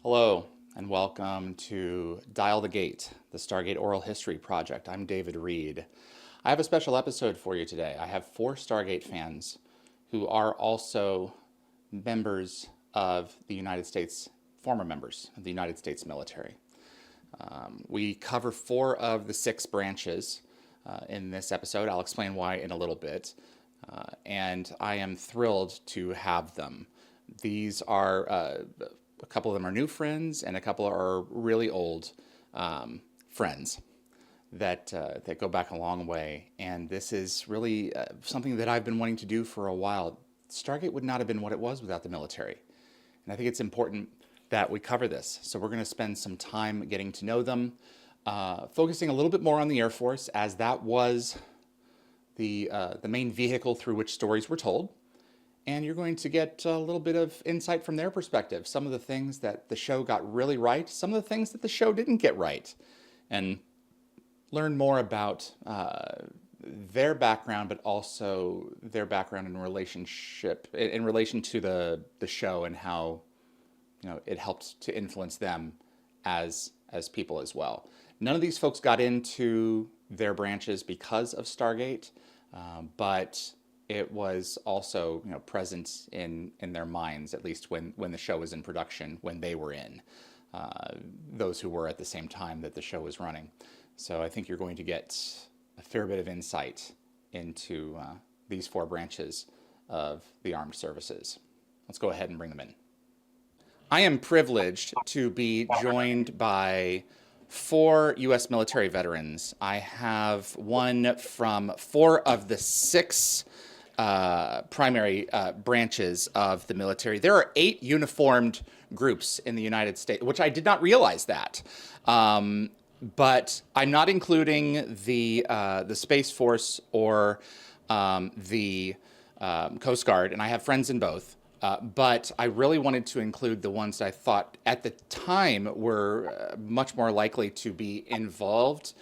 Hello, and welcome to Dial the Gate, the Stargate Oral History Project. I'm David Reed. I have a special episode for you today. I have four Stargate fans who are also members of the United States, former members of the United States military. We cover four of the six branches in this episode. I'll explain why in a little bit. And I am thrilled to have them. These are a couple of them are new friends, and a couple are really old friends that go back a long way. And this is really something that I've been wanting to do for a while. Stargate would not have been what it was without the military, and I think it's important that we cover this. So we're going to spend some time getting to know them, focusing a little bit more on the Air Force, as that was the main vehicle through which stories were told. And you're going to get a little bit of insight from their perspective. Some of the things that the show got really right, some of the things that the show didn't get right, and learn more about their background, but also their background in relation to the show, and how it helped to influence them as people as well. None of these folks got into their branches because of Stargate, but it was also present in their minds, at least when the show was in production, when they were in, those who were at the same time that the show was running. So I think you're going to get a fair bit of insight into these four branches of the armed services. Let's go ahead and bring them in. I am privileged to be joined by four U.S. military veterans. I have one from four of the six primary branches of the military. There are 8 uniformed groups in the United States, which I did not realize that. But I'm not including the Space Force or the Coast Guard, and I have friends in both. But I really wanted to include the ones that I thought at the time were much more likely to be involved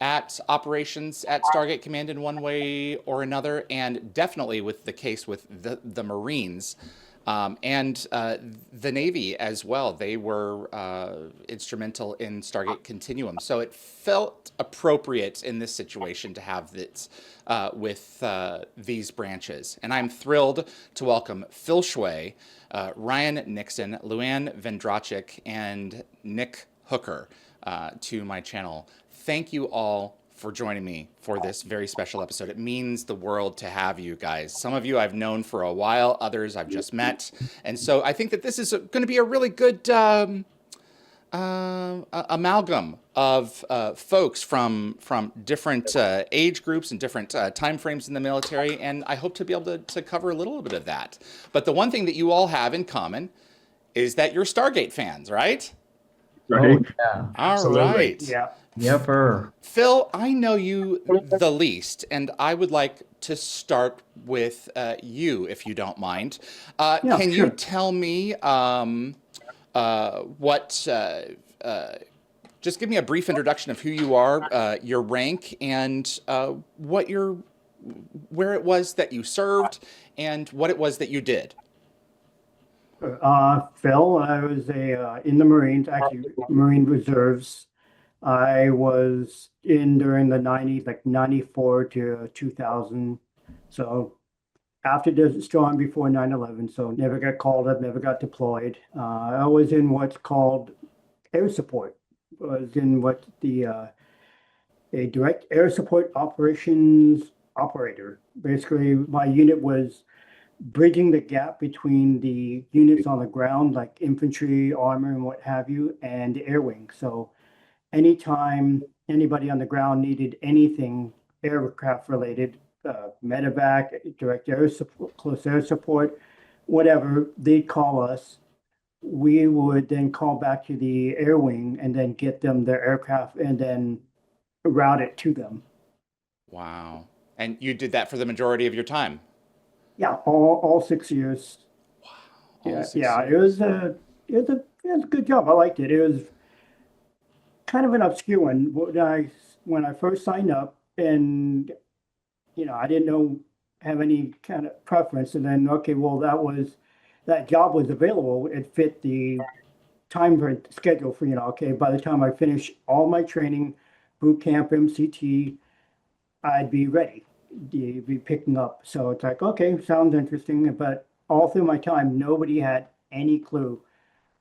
at operations at Stargate Command in one way or another, and definitely with the case with the Marines and the Navy as well. They were instrumental in Stargate Continuum. So it felt appropriate in this situation to have this with these branches. And I'm thrilled to welcome Phil Hseh, Ryan Nixon, LuAnn Vondracek, and Nick Hooker to my channel. Thank you all for joining me for this very special episode. It means the world to have you guys. Some of you I've known for a while, others I've just met. And so I think that this is going to be a really good amalgam of folks from different age groups and different time frames in the military. And I hope to be able to cover a little bit of that. But the one thing that you all have in common is that you're Stargate fans, right? Right. Oh, yeah. All Absolutely. right. Yeah. Yepper. Phil, I know you the least, and I would like to start with you, if you don't mind. Yeah, Can you sure. tell me just give me a brief introduction of who you are, your rank, and where it was that you served, and what it was that you did. Phil, I was in the Marines, actually Marine Reserves. I was in during the 90s, like 94 to 2000. So after Desert Storm, before 9/11. So never got called up, never got deployed. I was in what's called air support. Was in what a direct air support operations operator. Basically, my unit was bridging the gap between the units on the ground, like infantry, armor, and what have you, and the air wing. So anytime anybody on the ground needed anything aircraft related, medevac, direct air support, close air support, whatever, they'd call us. We would then call back to the air wing and then get them their aircraft and then route it to them. Wow. And you did that for the majority of your time? Yeah, all 6 years. All Yeah, 6 years. it was a good job. I liked it. It was kind of an obscure one. When I first signed up, and I didn't have any kind of preference, and then okay, well that job was available. It fit time schedule for, okay, by the time I finish all my training, boot camp, MCT, I'd be ready to be picking up. So it's like, okay, sounds interesting. But all through my time, nobody had any clue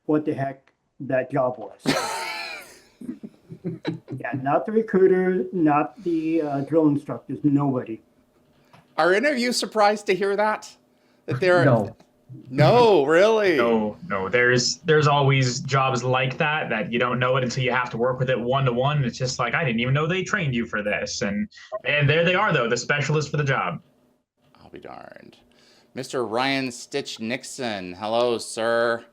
what the heck that job was. Yeah, not the recruiter, not the drill instructors, nobody. Are any of you surprised to hear that? That there? No. No, really? No. There's always jobs like that you don't know it until you have to work with it one-to-one. It's just like, I didn't even know they trained you for this. And there they are, though, the specialist for the job. I'll be darned. Mr. Ryan Stitch Nixon, hello, sir.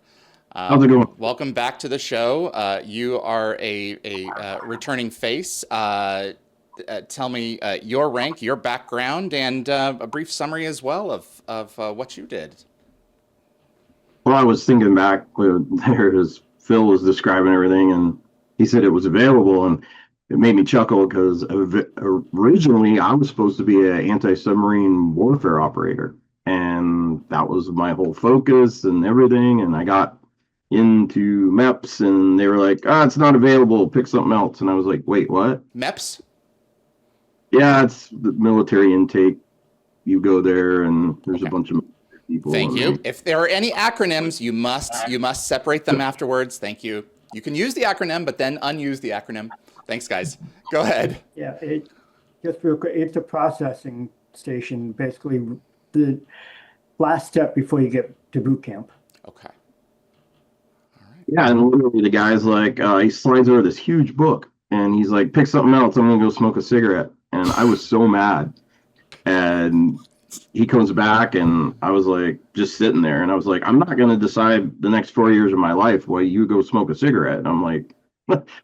How's it going? Welcome back to the show. You are a returning face. Tell me your rank, your background, and a brief summary as well of what you did. Well, I was thinking back there as Phil was describing everything, and he said it was available, and it made me chuckle because originally I was supposed to be an anti-submarine warfare operator, and that was my whole focus and everything. And I got into MEPS, and they were like, it's not available, pick something else. And I was like, wait, what? MEPS? Yeah, it's the military intake. You go there, and there's a bunch of people. Thank you. If there are any acronyms, you must separate them afterwards. Thank you. You can use the acronym, but then unuse the acronym. Thanks, guys. Go ahead. Yeah, just real quick, it's a processing station, basically the last step before you get to boot camp. Okay. All right. Yeah, and literally the guy's like, he slides over this huge book, and he's like, pick something else. I'm gonna go smoke a cigarette. And I was so mad. And he comes back, and I was like, just sitting there, and I was like, I'm not going to decide the next 4 years of my life while you go smoke a cigarette. And I'm like,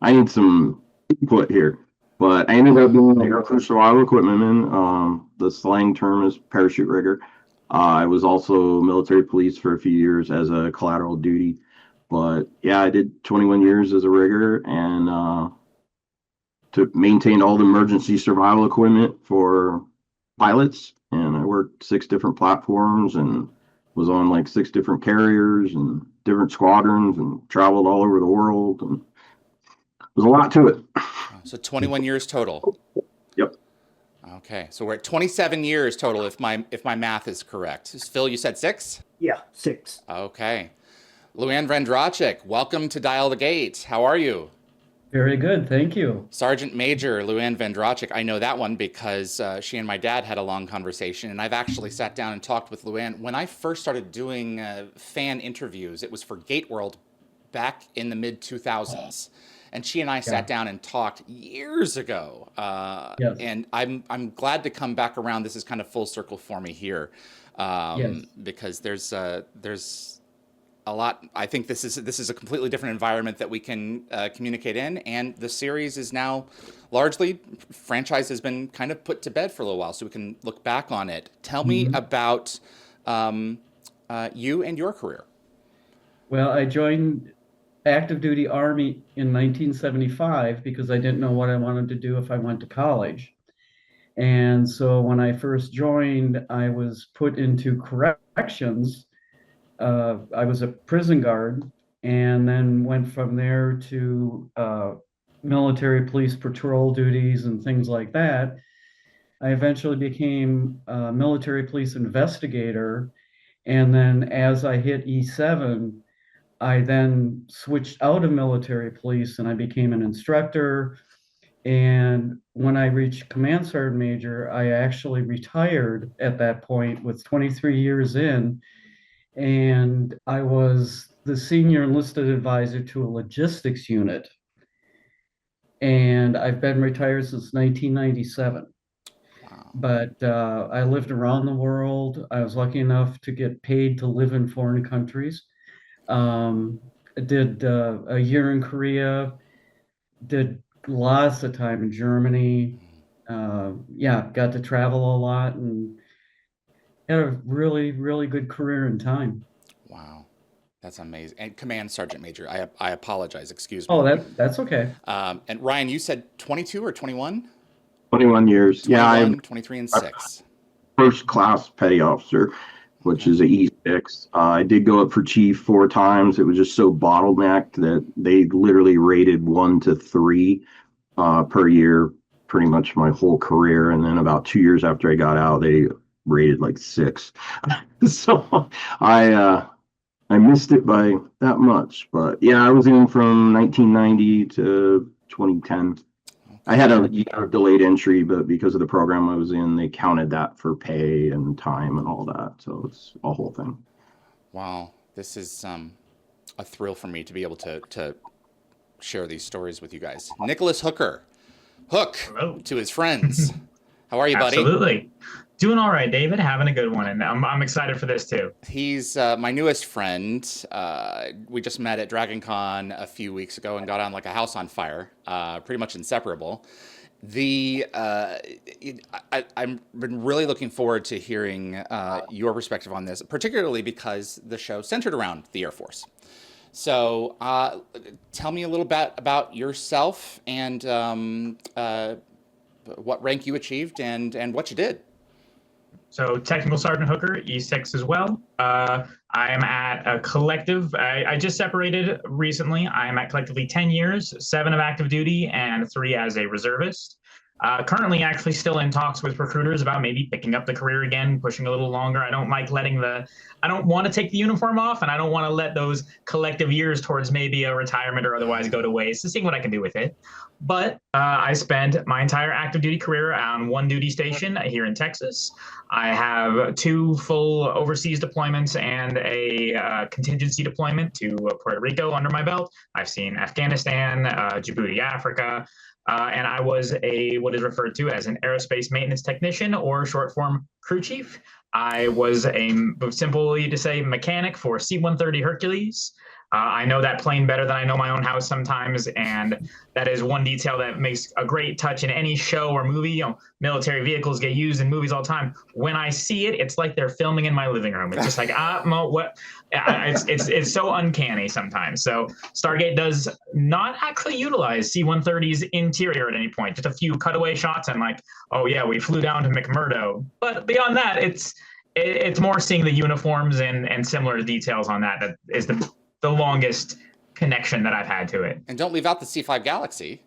I need some input here. But I ended up being like a survival equipment man. The slang term is parachute rigger. I was also military police for a few years as a collateral duty. But yeah, I did 21 years as a rigger, and maintained all the emergency survival equipment for pilots. And I worked 6 different platforms and was on like 6 different carriers and different squadrons and traveled all over the world. And there's a lot to it. So 21 years total. Yep. Okay, so we're at 27 years total, if my math is correct. Phil, you said 6? Yeah, 6. Okay. LuAnn Vondracek, welcome to Dial the Gate. How are you? Very good, thank you. Sergeant Major LuAnn Vondracek, I know that one because she and my dad had a long conversation, and I've actually sat down and talked with LuAnn. When I first started doing fan interviews, it was for Gate World back in the mid-2000s. And she and I sat down and talked years ago. Yes. And I'm glad to come back around. This is kind of full circle for me here, because there's a lot. I think this is a completely different environment that we can communicate in. And the series is now largely, franchise has been kind of put to bed for a little while, so we can look back on it. Tell me about you and your career. Well, I joined active duty Army in 1975 because I didn't know what I wanted to do if I went to college. And so when I first joined, I was put into corrections. I was a prison guard, and then went from there to military police patrol duties and things like that. I eventually became a military police investigator. And then as I hit E7, I then switched out of military police and I became an instructor. And when I reached Command Sergeant Major, I actually retired at that point with 23 years in. And I was the senior enlisted advisor to a logistics unit. And I've been retired since 1997. Wow. But I lived around the world. I was lucky enough to get paid to live in foreign countries. I did a year in Korea, did lots of time in Germany. Got to travel a lot and had a really, really good career in time. Wow, that's amazing. And Command Sergeant Major, I apologize, excuse me. Oh, that's okay. And Ryan, you said 22 or 21? 21 years. 21, Yeah, I'm 23 and 6. first class petty officer, which is a fixed. I did go up for chief 4 times. It was just so bottlenecked that they literally rated 1 to 3 per year, pretty much my whole career. And then about 2 years after I got out, they rated like 6. So I missed it by that much. But yeah, I was in from 1990 to 2010. I had a year of delayed entry, but because of the program I was in, they counted that for pay and time and all that. So it's a whole thing. Wow, this is a thrill for me to be able to share these stories with you guys. Nicholas Hooker, Hook, Hello. to his friends. How are you, buddy? Absolutely. Doing all right, David. Having a good one, and I'm excited for this too. He's my newest friend. We just met at Dragon Con a few weeks ago and got on like a house on fire, pretty much inseparable. I'm been really looking forward to hearing your perspective on this, particularly because the show centered around the Air Force. So tell me a little bit about yourself and what rank you achieved and what you did. So Technical Sergeant Hooker, E6 as well. I am at a collective. I just separated recently. I am at collectively 10 years, 7 of active duty and 3 as a reservist. Currently actually still in talks with recruiters about maybe picking up the career again, pushing a little longer. I don't like I don't want to take the uniform off, and I don't want to let those collective years towards maybe a retirement or otherwise go to waste. So seeing what I can do with it. But I spent my entire active duty career on one duty station here in Texas. I have 2 full overseas deployments and a contingency deployment to Puerto Rico under my belt. I've seen Afghanistan, Djibouti, Africa, and I was what is referred to as an aerospace maintenance technician, or short form crew chief. I was simply to say, mechanic for C-130 Hercules. I know that plane better than I know my own house sometimes, and that is one detail that makes a great touch in any show or movie. You know, military vehicles get used in movies all the time. When I see it, it's like they're filming in my living room. It's just like, what? It's so uncanny sometimes. So Stargate does not actually utilize C-130's interior at any point. Just a few cutaway shots and like, oh yeah, we flew down to McMurdo. But beyond that, it's more seeing the uniforms and similar details on that is the longest connection that I've had to it. And don't leave out the C5 Galaxy.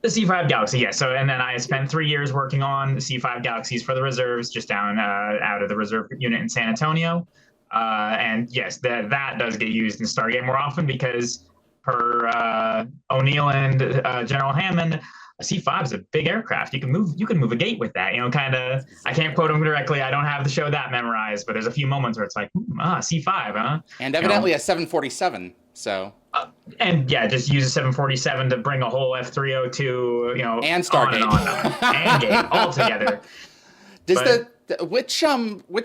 The C5 Galaxy, yes. So, and then I spent 3 years working on the C5 Galaxies for the reserves, just down out of the reserve unit in San Antonio. And yes, that does get used in Stargate more often because per O'Neill and General Hammond, a C5 is a big aircraft. You can move a gate with that. You know, kind of. I can't quote him directly. I don't have the show that memorized, but there's a few moments where it's like, C5, huh? And evidently a 747. So. And yeah, just use a 747 to bring a whole F302, you know, and Stargate and Gate all together. Does which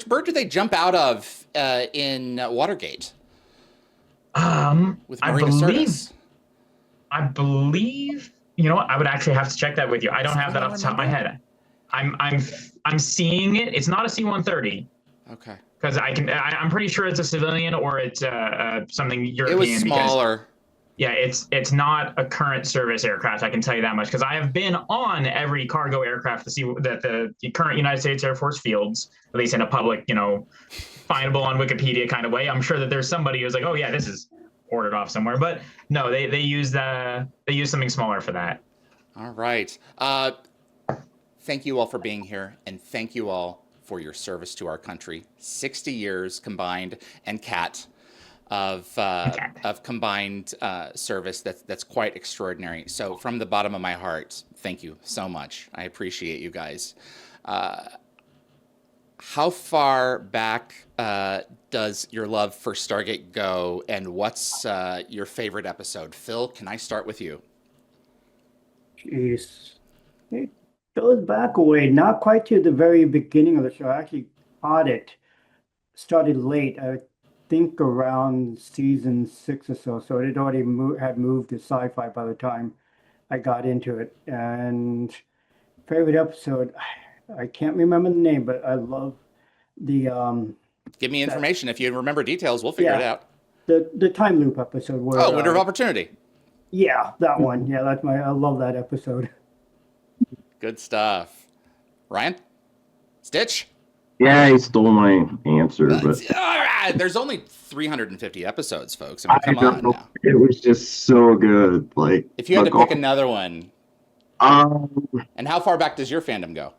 bird do they jump out of in Watergate? With Marina Sirtis? I believe. You know what? I would actually have to check that with you. I don't have that off the top of my head. I'm seeing it. It's not a C-130. Okay. Because I'm pretty sure it's a civilian or it's something European. It was smaller. It's not a current service aircraft. I can tell you that much because I have been on every cargo aircraft to see that the current United States Air Force fields, at least in a public, you know, findable on Wikipedia kind of way. I'm sure that there's somebody who's like, oh yeah, this is ordered off somewhere, but no, they use something smaller for that. All right. Thank you all for being here, and thank you all for your service to our country. 60 years combined, and Kat of combined service. That's quite extraordinary. So from the bottom of my heart, thank you so much. I appreciate you guys. How far back does your love for Stargate go, and what's your favorite episode? Phil, can I start with you? Jeez. It goes back a way, not quite to the very beginning of the show. I actually caught it, started late, I think around season 6 or so. So it had already had moved to sci-fi by the time I got into it. And favorite episode, I can't remember the name, but I love the give me information. If you remember details, we'll figure it out. The time loop episode where Window of Opportunity. Yeah, that one. Yeah, I love that episode. Good stuff. Ryan? Stitch? Yeah, he stole my answer, but All right. There's only 350 episodes, folks. I mean, come on now. It was just so good. Like, If you had to pick another one, um, and how far back does your fandom go?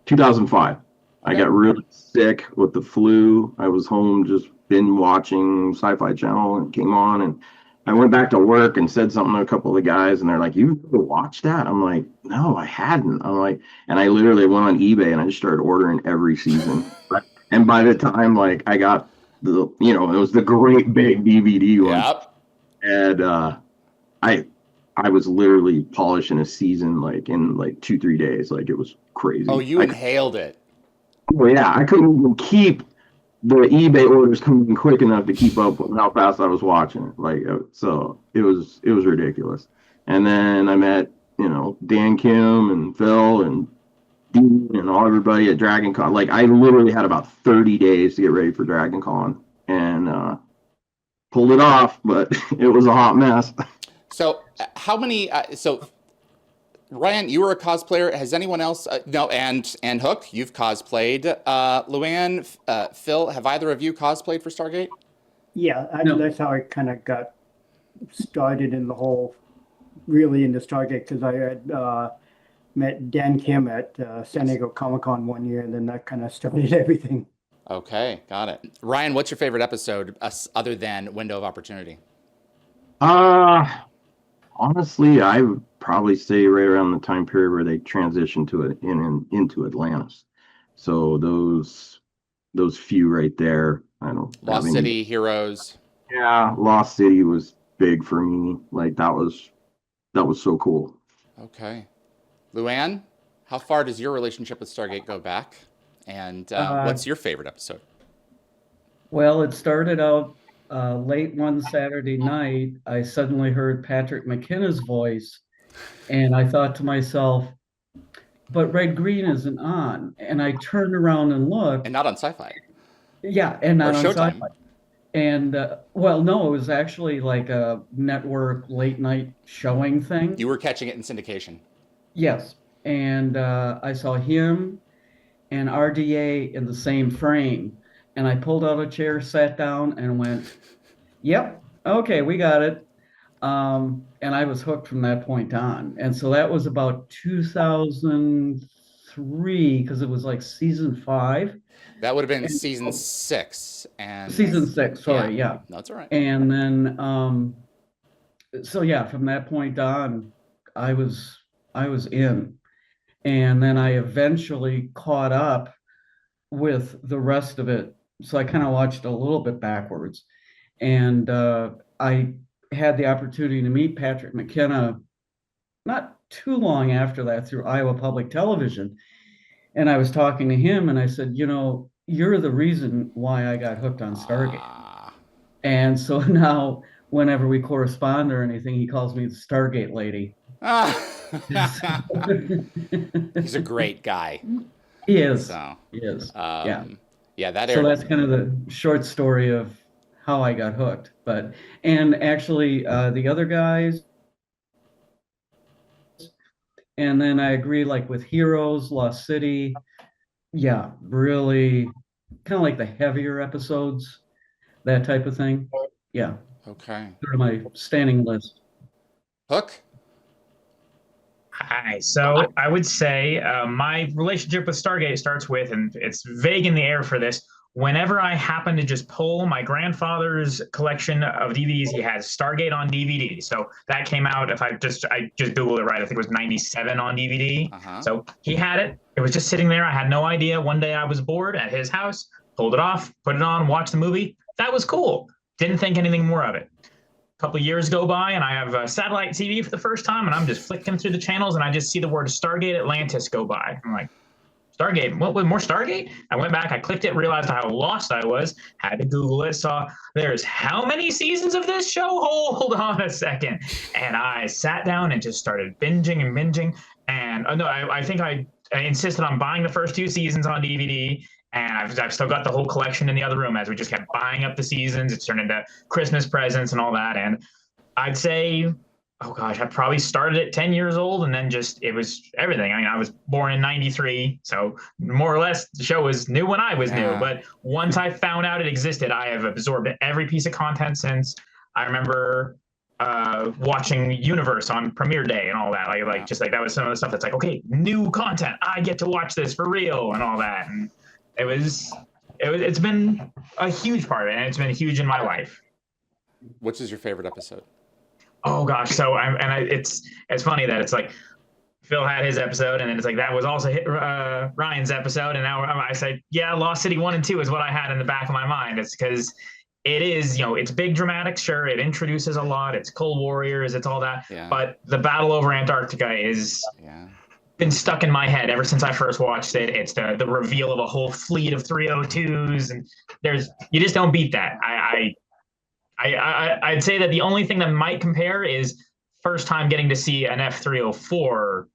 2005. I Okay. got really sick with the flu. I was home just binge watching Sci-Fi Channel, and it came on, and I went back to work and said something to a couple of the guys, and they're like, "You never watched that?" I'm like, "No, I hadn't." I'm like, and I literally went on eBay and I just started ordering every season. And by the time like I got it was the great big DVD one, Yep. and I was literally polishing a season like in like 2-3 days. Like, it was crazy. Oh, you inhaled it. Oh yeah, I couldn't even keep the eBay orders coming quick enough to keep up with how fast I was watching it. Like, so it was ridiculous. And then I met, Dan Kim and Phil and Dean and everybody at Dragon Con. Like, I literally had about 30 days to get ready for Dragon Con, and pulled it off, but it was a hot mess. So how many, Ryan, you were a cosplayer. Has anyone else, no, and Hook, you've cosplayed. LuAnn, Phil, have either of you cosplayed for Stargate? Yeah, No. that's how I kind of got started in the whole, really into Stargate, because I had met Dan Kim at San Diego Comic-Con one year, and then that kind of started everything. Okay, got it. Ryan, what's your favorite episode other than Window of Opportunity? Honestly, I would probably say right around the time period where they transitioned to it into Atlantis. So those few right there, I don't. Lost City, Heroes. Yeah, Lost City was big for me. Like, that was so cool. Okay. LuAnn, how far does your relationship with Stargate go back? And what's your favorite episode? Well, it started out late one Saturday night. I suddenly heard Patrick McKenna's voice, and I thought to myself, but Red Green isn't on. And I turned around and looked. And not on Sci-Fi. Yeah, and not Or on Showtime. Sci-Fi. And well, no, it was actually like a network late night showing thing. You were catching it in syndication. Yes. And I saw him and RDA in the same frame. And I pulled out a chair, sat down, and went, yep, okay, we got it. And I was hooked from that point on. And so that was about 2003, because it was like season 5. That would have been season 6. And Season 6, sorry, yeah. No, that's all right. And then, so yeah, from that point on, I was in. And then I eventually caught up with the rest of it. So I kind of watched a little bit backwards. And I had the opportunity to meet Patrick McKenna not too long after that through Iowa Public Television. And I was talking to him and I said, you're the reason why I got hooked on Stargate. And so now whenever we correspond or anything, he calls me the Stargate lady. He's a great guy. He is. So, he is. Yeah, that So aired. that's kind of the short story of how I got hooked. And actually the other guys, and then I agree, like with Heroes, Lost City, yeah, really kind of like the heavier episodes, that type of thing. Yeah. Okay. Sort of my standing list. Hook? Hi. So I would say my relationship with Stargate starts with, and it's vague in the air for this, whenever I happen to just pull my grandfather's collection of DVDs, he has Stargate on DVD. So that came out, I just Googled it right, I think it was 97 on DVD. So he had it. It was just sitting there. I had no idea. One day I was bored at his house, pulled it off, put it on, watched the movie. That was cool. Didn't think anything more of it. A couple of years go by and I have a satellite TV for the first time, and I'm just flicking through the channels and I just see the word Stargate Atlantis go by. I'm like, Stargate, what, more Stargate? I went back, I clicked it, realized how lost I was, had to Google it, saw there's how many seasons of this show? Hold on a second. And I sat down and just started binging. And no, I think I insisted on buying the first 2 seasons on DVD. And I've still got the whole collection in the other room as we just kept buying up the seasons. It's turned into Christmas presents and all that. And I'd say oh gosh, I probably started at 10 years old, and then it was everything. I mean, I was born in 93, so more or less the show was new when I was new. But once I found out it existed, I have absorbed every piece of content since. I remember watching Universe on premiere day and all that. Just like that was some of the stuff that's like, okay, new content. I get to watch this for real and all that. And it's been a huge part of it, and it's been huge in my life. Which is your favorite episode? Oh gosh, it's funny that it's like Phil had his episode, and then it's like that was also Ryan's episode, and now I said, yeah, Lost City 1 and 2 is what I had in the back of my mind. It's because it is, it's big dramatic, sure, it introduces a lot, it's Cold Warriors, it's all that, but the battle over Antarctica is been stuck in my head ever since I first watched it. It's the reveal of a whole fleet of 302s, and you just don't beat that. I'd say that the only thing that might compare is first time getting to see an F-304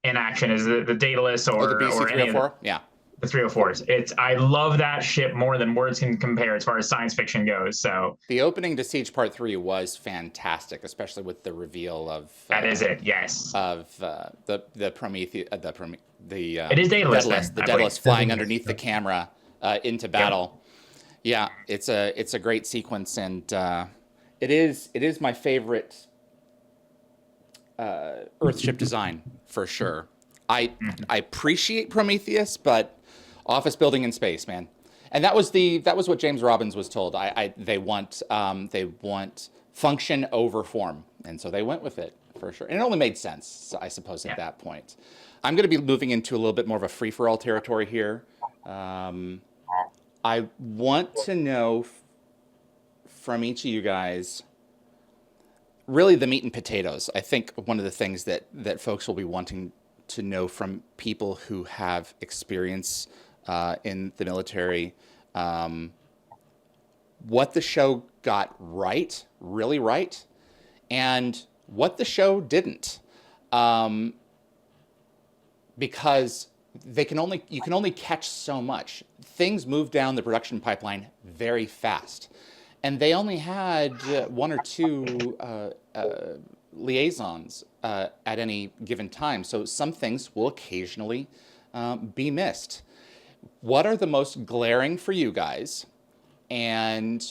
in action is the Daedalus or the BC-304? The 304s. I love that ship more than words can compare as far as science fiction goes. So the opening to Siege Part 3 was fantastic, especially with the reveal of that is it, yes. Of the Prometheus, it is Daedalus, the Daedalus flying underneath the camera into battle. Yeah, it's a great sequence, and it is my favorite Earthship design for sure. I appreciate Prometheus, but office building in space, man, and that was what James Robbins was told. They want function over form, and so they went with it for sure. And it only made sense, I suppose, at that point. I'm going to be moving into a little bit more of a free-for-all territory here. I want to know from each of you guys, really the meat and potatoes. I think one of the things that folks will be wanting to know from people who have experience in the military, what the show got right, really right, and what the show didn't. Because you can only catch so much. Things move down the production pipeline very fast, and they only had one or two liaisons at any given time. So some things will occasionally be missed. What are the most glaring for you guys? And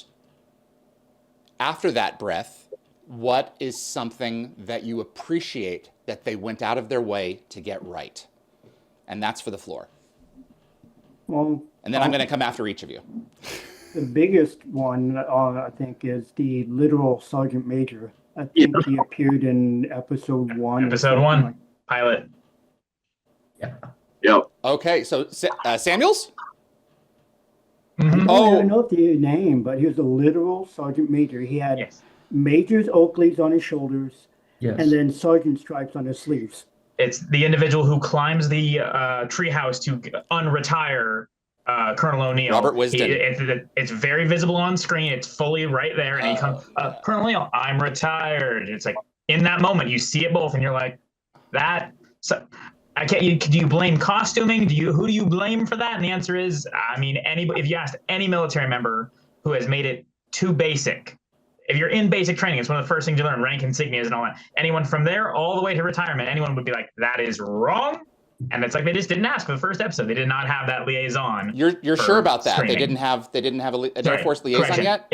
after that breath, what is something that you appreciate that they went out of their way to get right? And that's for the floor. Well, and then I'm going to come after each of you. The biggest one, I think, is the literal Sergeant Major. I think he appeared in episode 1. Episode 1, pilot. Yeah. Yep. Okay, so Samuels? I don't know the name, but he was a literal Sergeant Major. He had Major's Oakleys on his shoulders, and then Sergeant stripes on his sleeves. It's the individual who climbs the treehouse to unretire Colonel O'Neill. Robert Wisden. It's very visible on screen. It's fully right there, and he comes, Colonel O'Neill, I'm retired. It's like in that moment you see it both, and you're like, that. So I can't. Do you blame costuming? Who do you blame for that? And the answer is, I mean, if you asked any military member who has made it too basic. If you're in basic training, it's one of the first things you learn, rank insignias and all that. Anyone from there all the way to retirement, anyone would be like, that is wrong. And it's like they just didn't ask for the first episode. They did not have that liaison. You're sure about that? Screening. They didn't have an Air Force liaison yet?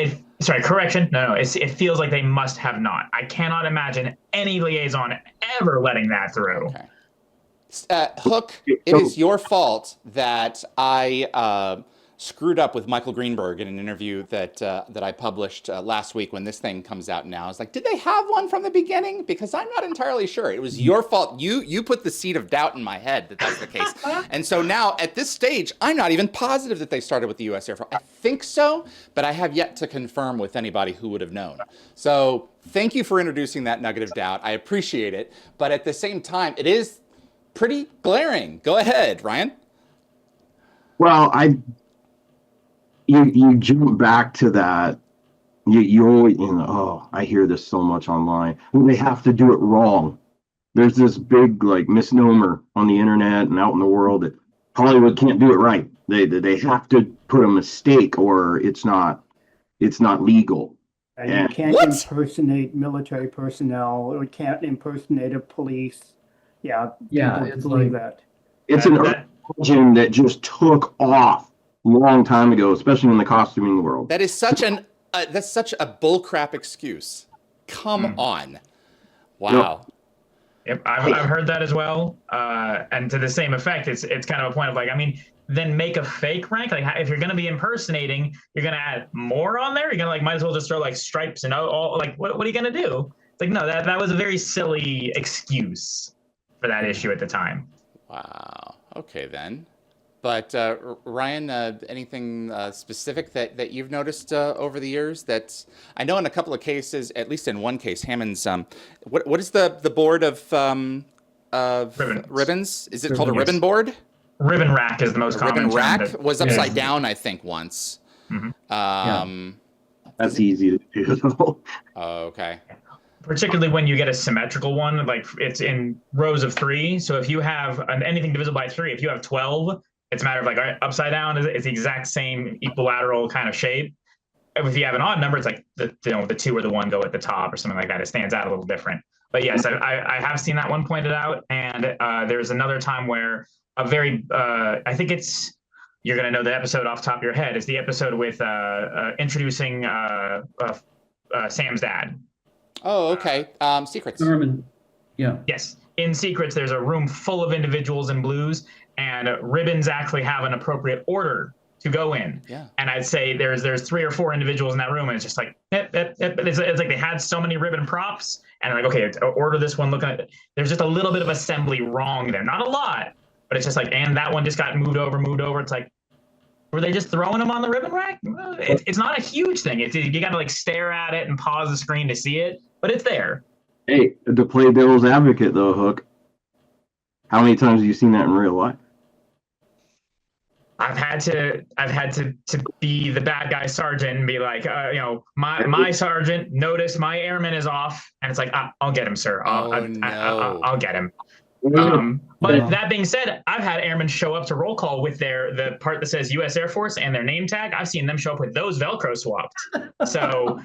Correction. No. It feels like they must have not. I cannot imagine any liaison ever letting that through. Okay. Hook, it is your fault that I screwed up with Michael Greenberg in an interview that I published last week when this thing comes out now. I was like, did they have one from the beginning? Because I'm not entirely sure. It was your fault. You put the seed of doubt in my head that that's the case. And so now at this stage, I'm not even positive that they started with the U.S. Air Force. I think so, but I have yet to confirm with anybody who would have known. So thank you for introducing that nugget of doubt. I appreciate it. But at the same time, it is pretty glaring. Go ahead, Ryan. Well, You jump back to that. You always, I hear this so much online. Well, they have to do it wrong. There's this big misnomer on the internet and out in the world that Hollywood can't do it right. They have to put a mistake or it's not legal. And you Yeah. can't What? impersonate military personnel or can't impersonate a police. Yeah, Yeah, people it's believe like- that. It's an That- origin that just took off a long time ago, especially in the costuming world. That is such that's such a bullcrap excuse. Come on. Wow. Yep, I've heard that as well. And to the same effect, it's kind of a point of like, I mean, then make a fake rank. Like if you're going to be impersonating, you're going to add more on there. You're going to like might as well just throw like stripes and all like what are you going to do? It's like no, that was a very silly excuse for that issue at the time. Wow. Okay then. But Ryan, anything specific that you've noticed over the years? That I know in a couple of cases, at least in one case, Hammond's. What is the board of ribbons? Is it called a ribbon board? Ribbon rack is the most common Ribbon term rack that- was upside down, I think, once. That's easy to do, though. Okay. Particularly when you get a symmetrical one, like it's in rows of 3. So if you have anything divisible by 3, if you have 12, it's a matter of like, all right, upside down is the exact same equilateral kind of shape. If you have an odd number, it's like the 2 or the 1 go at the top or something like that. It stands out a little different. But yes, I have seen that one pointed out. And there's another time where a very, I think it's, you're going to know the episode off the top of your head, is the episode with introducing Sam's dad. Oh, okay. Secrets. Norman, yeah. Yes. In Secrets, there's a room full of individuals in blues, and ribbons actually have an appropriate order to go in. Yeah. And I'd say there's 3 or 4 individuals in that room, and it's just like, it's like they had so many ribbon props, and like, okay, order this one, look at it. There's just a little bit of assembly wrong there. Not a lot, but it's just like, and that one just got moved over. It's like, were they just throwing them on the ribbon rack? It's not a huge thing. You got to like stare at it and pause the screen to see it, but it's there. Hey, to play devil's advocate, though, Hook, how many times have you seen that in real life? I've had to be the bad guy sergeant and be like, my sergeant noticed my airman is off, and it's like, I'll get him, sir. I'll get him. But that being said, I've had airmen show up to roll call with the part that says U.S. Air Force and their name tag. I've seen them show up with those Velcro swapped. So,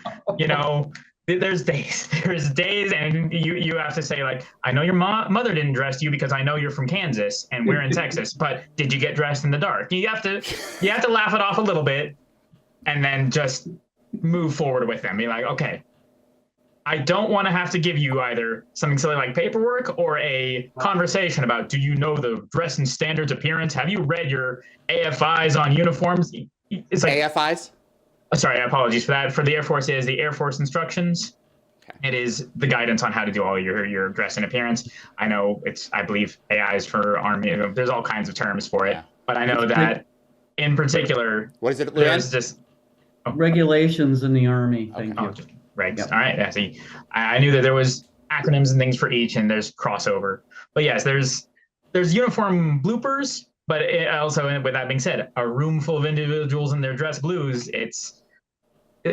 there's days, and you have to say like, I know your mother didn't dress you because I know you're from Kansas and we're in Texas, but did you get dressed in the dark? You have to laugh it off a little bit, and then just move forward with them. Be like, okay, I don't want to have to give you either something silly like paperwork or a conversation about, do you know the dress and standards appearance? Have you read your AFIs on uniforms? It's like AFIs? Sorry, apologies for that. For the Air Force, it is the Air Force instructions. Okay. It is the guidance on how to do all your dress and appearance. I know I believe AIs for Army. There's all kinds of terms for it. Yeah. But I know that in particular, what is it? There's just regulations in the Army. Thank you. Just regs. Yep. All right. Yeah, see, I knew that there was acronyms and things for each, and there's crossover. But yes, there's uniform bloopers. But also, with that being said, a room full of individuals in their dress blues,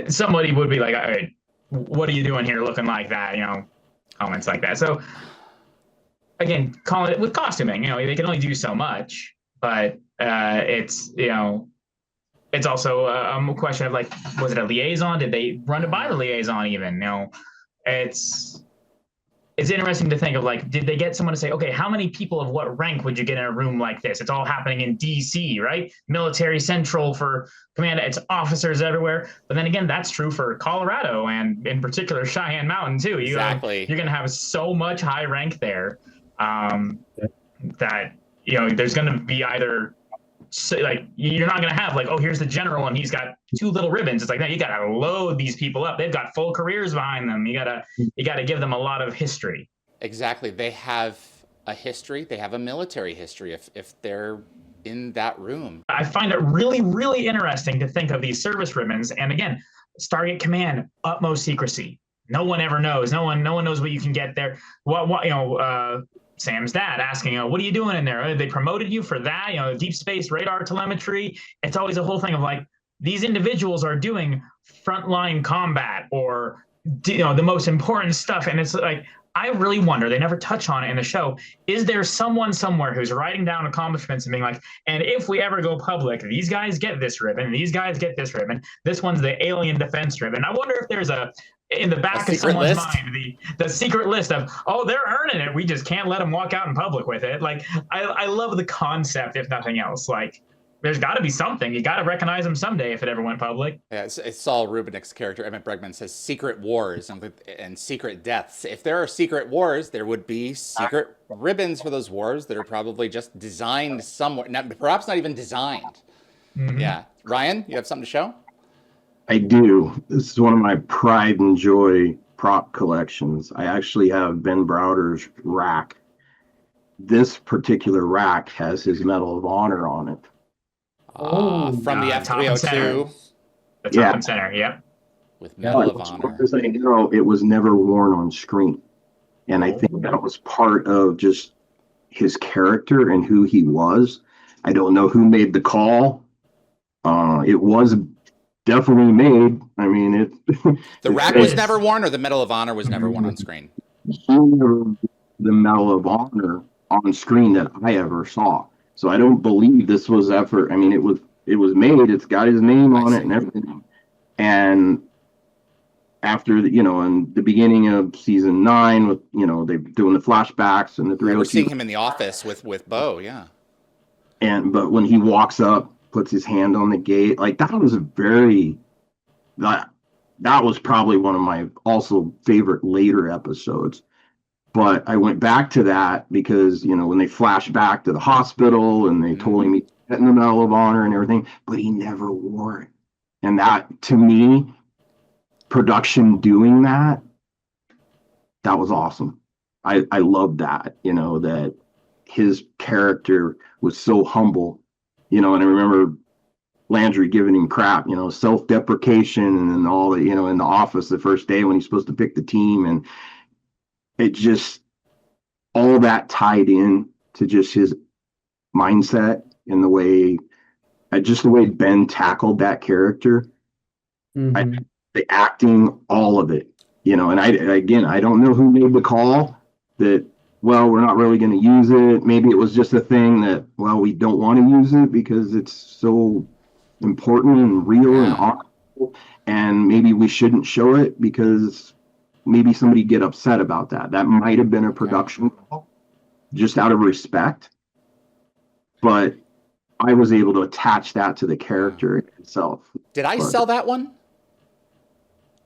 somebody would be like, all right, what are you doing here looking like that? Comments like that. So again, calling it with costuming, they can only do so much, but it's also a question of like, was it a liaison? Did they run it by the liaison even? It's interesting to think of like, did they get someone to say, okay, how many people of what rank would you get in a room like this? It's all happening in DC, right? Military Central for command, it's officers everywhere. But then again, that's true for Colorado and in particular Cheyenne Mountain too. Exactly. You're going to have so much high rank there that, there's going to be either like, you're not going to have like, oh, here's the general and he's got 2 little ribbons. It's like, no, you got to load these people up. They've got full careers behind them. You got to give them a lot of history. Exactly. They have a history. They have a military history if they're in that room. I find it really, really interesting to think of these service ribbons. And again, Stargate Command, utmost secrecy. No one ever knows. No one knows what you can get there. Sam's dad asking, what are you doing in there? They promoted you for that, deep space radar telemetry. It's always a whole thing of like, these individuals are doing frontline combat or, the most important stuff. And it's like, I really wonder, they never touch on it in the show, is there someone somewhere who's writing down accomplishments and being like, and if we ever go public, these guys get this ribbon, these guys get this ribbon, this one's the alien defense ribbon. I wonder if there's in the back of someone's mind, the secret list of, oh, they're earning it, we just can't let them walk out in public with it. Like, I love the concept, if nothing else. Like, there's got to be something. You got to recognize them someday if it ever went public. Yeah, it's Saul Rubinick's character, Emmett Bregman, says secret wars and secret deaths. If there are secret wars, there would be secret ribbons for those wars that are probably just designed somewhere, perhaps not even designed. Mm-hmm. Yeah. Ryan, you have something to show? I do. This is one of my pride and joy prop collections. I actually have Ben Browder's rack. This particular rack has his Medal of Honor on it. From the F-302. The top and center, yeah. With Medal of Honor. Because I know it was never worn on screen. And I think that was part of just his character and who he was. I don't know who made the call. It was definitely made. I mean, the rack was never worn, or the Medal of Honor was never worn on screen? The Medal of Honor on screen that I ever saw. So I don't believe this was effort. I mean, it was made. It's got his name on it and everything. And after in the beginning of season 9, with they're doing the flashbacks and the 302. We're seeing him in the office with Bo, yeah. But when he walks up, puts his hand on the gate, like that was that was probably one of my also favorite later episodes. But I went back to that because, when they flash back to the hospital and they told him he's getting the Medal of Honor and everything, but he never wore it. And that, to me, production doing that was awesome. I loved that, that his character was so humble, and I remember Landry giving him crap, self-deprecation and all that, in the office the first day when he's supposed to pick the team, and it just, all that tied in to just his mindset and the way Ben tackled that character. Mm-hmm. The acting, all of it, and I don't know who made the call that, well, we're not really going to use it. Maybe it was just a thing that, well, we don't want to use it because it's so important and real and honorable, and maybe we shouldn't show it because maybe somebody get upset about that. That might have been a production call, just out of respect. But I was able to attach that to the character itself. Did I sell that one?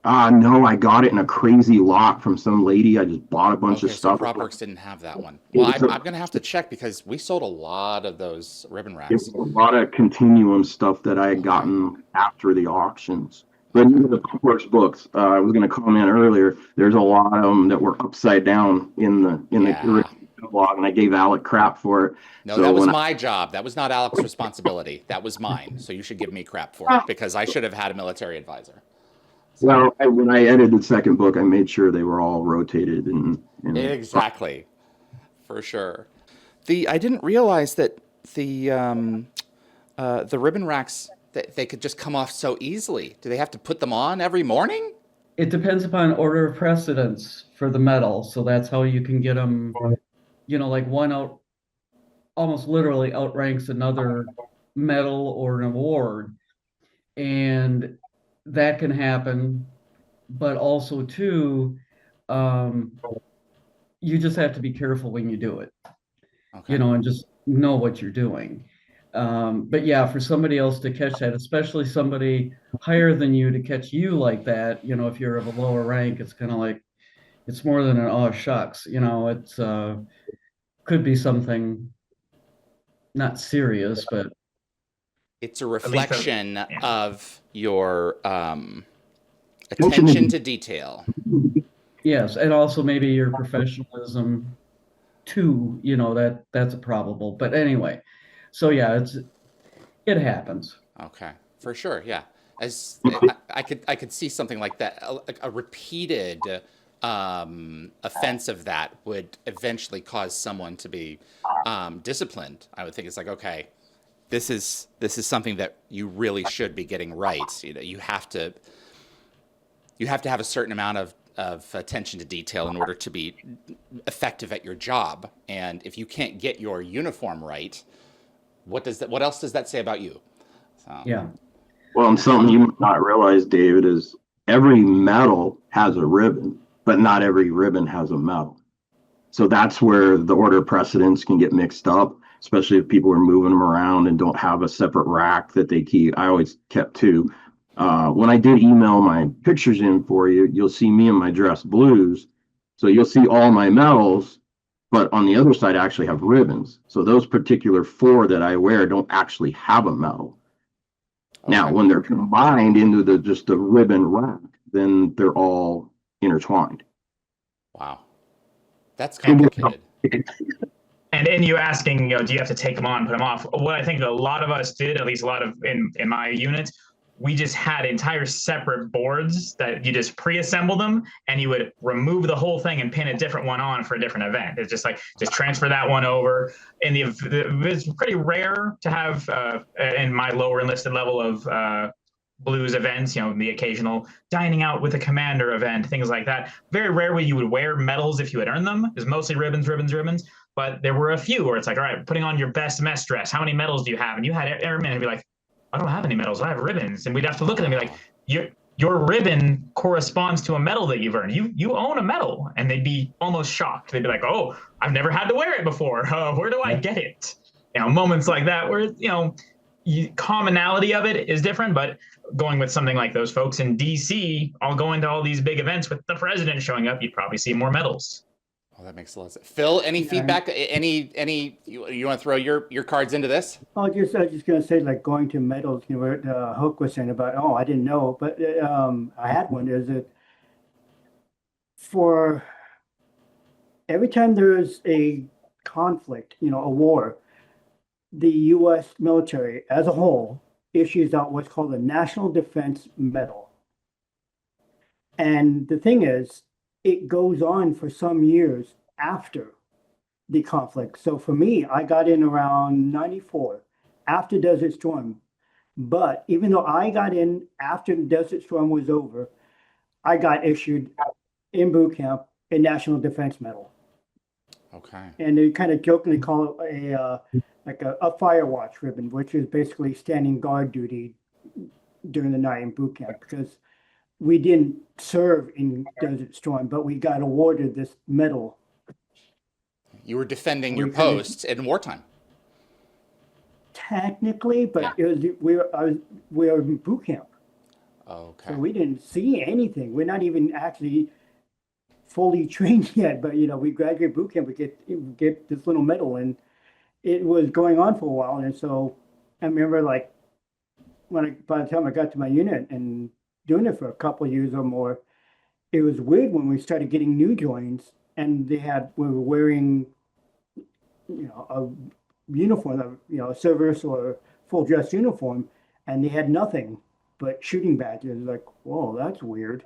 No, I got it in a crazy lot from some lady. I just bought a bunch of stuff. So PropWorks didn't have that one. Well, I'm going to have to check because we sold a lot of those ribbon racks. There's a lot of Continuum stuff that I had gotten after the auctions. But even the PropWorks books, I was going to comment earlier, there's a lot of them that were upside down in the catalog, and I gave Alec crap for it. No, so that was my job. That was not Alec's responsibility. That was mine. So you should give me crap for it because I should have had a military advisor. So, well, when I edited the second book, I made sure they were all rotated and exactly, for sure. I didn't realize that the ribbon racks, they could just come off so easily. Do they have to put them on every morning? It depends upon order of precedence for the medal. So that's how you can get them, like one almost literally outranks another medal or an award. And that can happen. But also, too, you just have to be careful when you do it, and just know what you're doing. But yeah, for somebody else to catch that, especially somebody higher than you to catch you like that, if you're of a lower rank, it's kind of like, it's more than an oh shucks, it's could be something not serious, but it's a reflection of your attention to detail. Yes, and also maybe your professionalism too, that's a probable. But anyway, so yeah, it happens. Okay, for sure, yeah. As I could see something like that, a repeated offense of that would eventually cause someone to be disciplined. I would think it's like, okay, this is something that you really should be getting right. You have to have a certain amount of attention to detail in order to be effective at your job. And if you can't get your uniform right, what else does that say about you? So, Yeah. Well, and something you might not realize, David, is every medal has a ribbon, but not every ribbon has a medal. So that's where the order of precedence can get mixed up, especially if people are moving them around and don't have a separate rack that they keep. I always kept two. When I did email my pictures in for you, you'll see me in my dress blues. So you'll see all my medals, but on the other side, I actually have ribbons. So those particular 4 that I wear don't actually have a medal. okay. Now, when they're combined into just the ribbon rack, then they're all intertwined. Wow. That's complicated. And you asking, do you have to take them on, put them off? What I think a lot of us did, at least a lot of in my unit, we just had entire separate boards that you just pre-assemble them, and you would remove the whole thing and pin a different one on for a different event. It's just like, just transfer that one over. And it's pretty rare to have, in my lower enlisted level of blues events, the occasional dining out with a commander event, things like that. Very rarely you would wear medals if you had earned them. It was mostly ribbons. But there were a few where it's like, all right, putting on your best mess dress. How many medals do you have? And you had airmen who'd be like, I don't have any medals. I have ribbons. And we'd have to look at them and be like, your ribbon corresponds to a medal that you've earned. You own a medal. And they'd be almost shocked. They'd be like, oh, I've never had to wear it before. Where do I get it? Moments like that where, commonality of it is different, but going with something like those folks in DC, all going to all these big events with the president showing up, you'd probably see more medals. Oh, that makes a lot of sense. Phil, any feedback? Any you want to throw your cards into this? I was just gonna say, like, going to medals, where Hook was saying about, I didn't know, but I had one. Is it for every time there's a conflict, a war, the U.S. military as a whole issues out what's called a National Defense Medal. And the thing is, it goes on for some years after the conflict. So for me, I got in around 94 after Desert Storm. But even though I got in after Desert Storm was over, I got issued in boot camp a National Defense Medal. Okay. And they kind of jokingly call it a fire watch ribbon, which is basically standing guard duty during the night in boot camp, because we didn't serve in Desert Storm, but we got awarded this medal. You were defending your post in wartime. Technically, but we were in boot camp. Okay. So we didn't see anything. We're not even actually fully trained yet, but we graduate boot camp, we get this little medal, and it was going on for a while. And so I remember, like, by the time I got to my unit and doing it for a couple of years or more, it was weird when we started getting new joins and we were wearing a uniform, a service or full dress uniform, and they had nothing but shooting badges. Like, whoa, that's weird.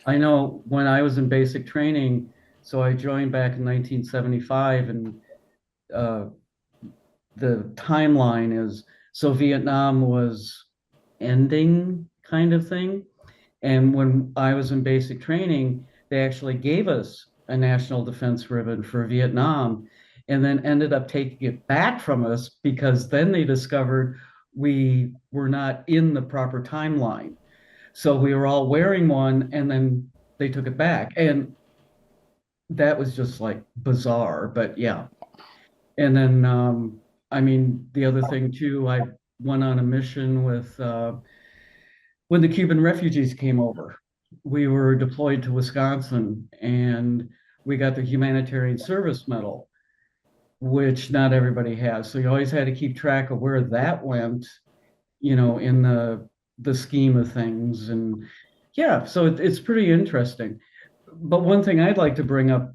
I know when I was in basic training, so I joined back in 1975, and the timeline is, so Vietnam was ending, kind of thing. And when I was in basic training, they actually gave us a National Defense Ribbon for Vietnam, and then ended up taking it back from us because then they discovered we were not in the proper timeline. So we were all wearing one, and then they took it back. And that was just like bizarre, but yeah. And then, the other thing too, I went on a mission with, when the Cuban refugees came over, we were deployed to Wisconsin, and we got the Humanitarian Service Medal, which not everybody has. So you always had to keep track of where that went, in the scheme of things. And yeah, so it's pretty interesting. But one thing I'd like to bring up,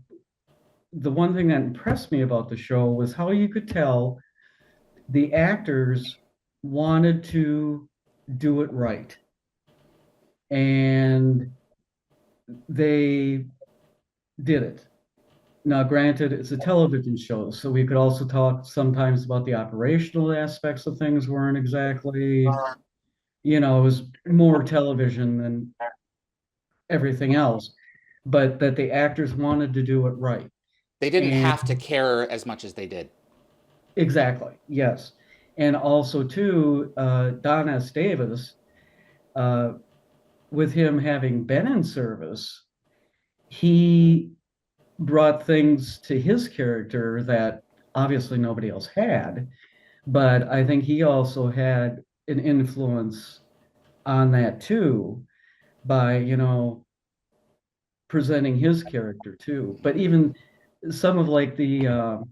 the one thing that impressed me about the show was how you could tell the actors wanted to do it right. And they did it. Now, granted, it's a television show, so we could also talk sometimes about the operational aspects of things weren't exactly, it was more television than everything else. but that the actors wanted to do it right. They didn't And- have to care as much as they did. Exactly, yes. And also, too, Don S. Davis, with him having been in service, he brought things to his character that obviously nobody else had. But I think he also had an influence on that too, by, presenting his character too. But even some of like the,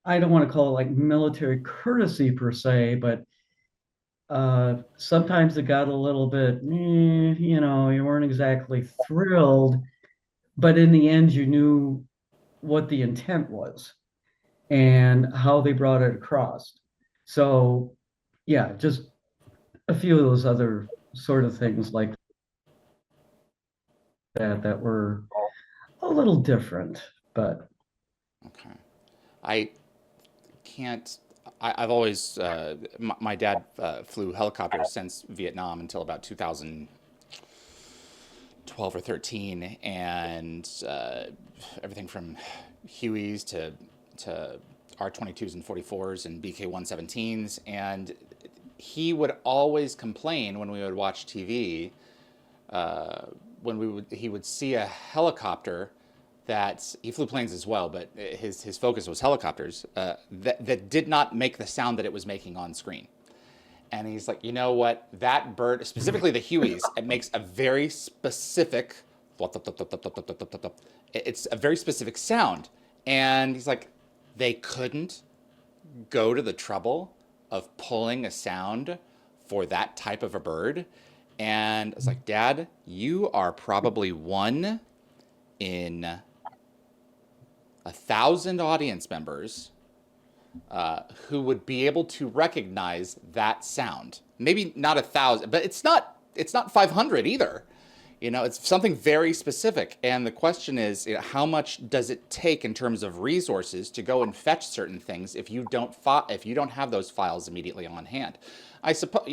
I don't want to call it like military courtesy per se, but sometimes it got a little bit, you weren't exactly thrilled, but in the end, you knew what the intent was and how they brought it across. So, yeah, just a few of those other sort of things like that were a little different, but Okay. I can't. I've always my dad flew helicopters since Vietnam until about 2012 or 13, and everything from Hueys to R-22s and 44s and BK-117s, and he would always complain when we would watch TV, he would see a helicopter that he flew planes as well, but his focus was helicopters that did not make the sound that it was making on screen. And he's like, you know what? That bird, specifically the Hueys, it makes a very specific, it's a very specific sound. And he's like, they couldn't go to the trouble of pulling a sound for that type of a bird. And I was like, Dad, you are probably one in 1,000 audience members who would be able to recognize that sound. Maybe not 1,000, but it's not 500 either. It's something very specific. And the question is, how much does it take in terms of resources to go and fetch certain things if you don't have those files immediately on hand? I suppose,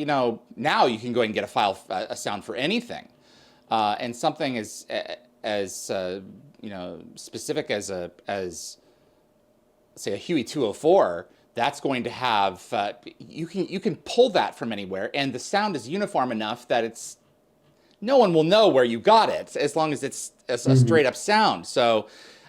now you can go and get a sound for anything, and something as specific as say a Huey 204, that's going to have you can pull that from anywhere, and the sound is uniform enough that no one will know where you got it as long as it's a straight up sound. So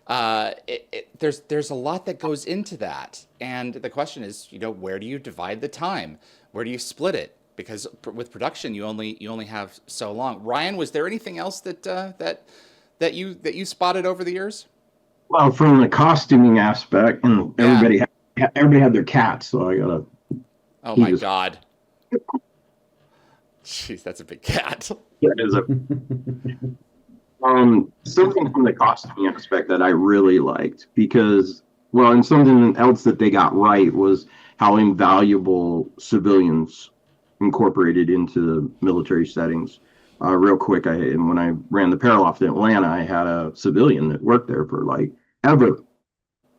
there's a lot that goes into that, and the question is, where do you divide the time? Where do you split it? Because with production, you only have so long. Ryan, was there anything else that you spotted over the years? Well, from the costuming aspect, and everybody had their cats, so I gotta. Oh my God! Jeez, that's a big cat. That is something from the costuming aspect that I really liked, because, and something else that they got right was how invaluable civilians incorporated into the military settings. Real quick, when I ran the Paraloft in Atlanta, I had a civilian that worked there for ever.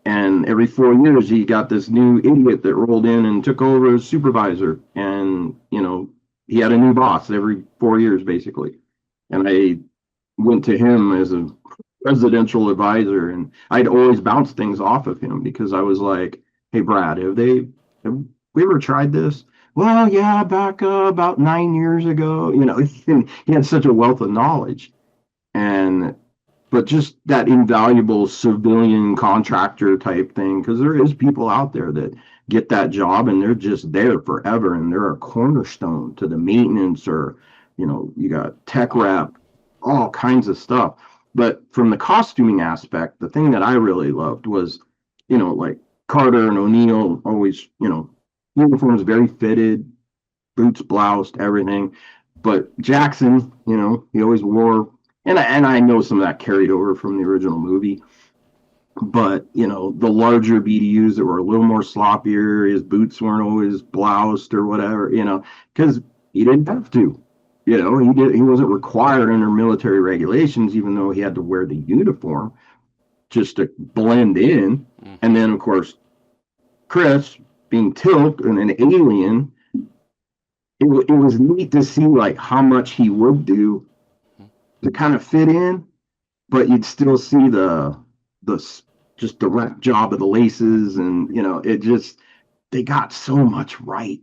And every 4 years, he got this new idiot that rolled in and took over as supervisor. And, he had a new boss every 4 years, basically. And I went to him as a presidential advisor, and I'd always bounce things off of him because I was like, hey, Brad, have we ever tried this? Well, yeah, back about 9 years ago. He had such a wealth of knowledge. But just that invaluable civilian contractor type thing, because there is people out there that get that job and they're just there forever, and they're a cornerstone to the maintenance, or you got tech rep, all kinds of stuff. But from the costuming aspect, the thing that I really loved was, like Carter and O'Neill always, uniforms very fitted, boots, bloused, everything. But Jackson, he always wore, and I know some of that carried over from the original movie, but the larger BDUs that were a little more sloppier, his boots weren't always bloused or whatever, because he didn't have to. He wasn't required under military regulations, even though he had to wear the uniform just to blend in. Mm-hmm. And then, of course, Chris, being Tilk and an alien, it was neat to see how much he would do to kind of fit in. but you'd still see just direct job of the laces, and it just, they got so much right.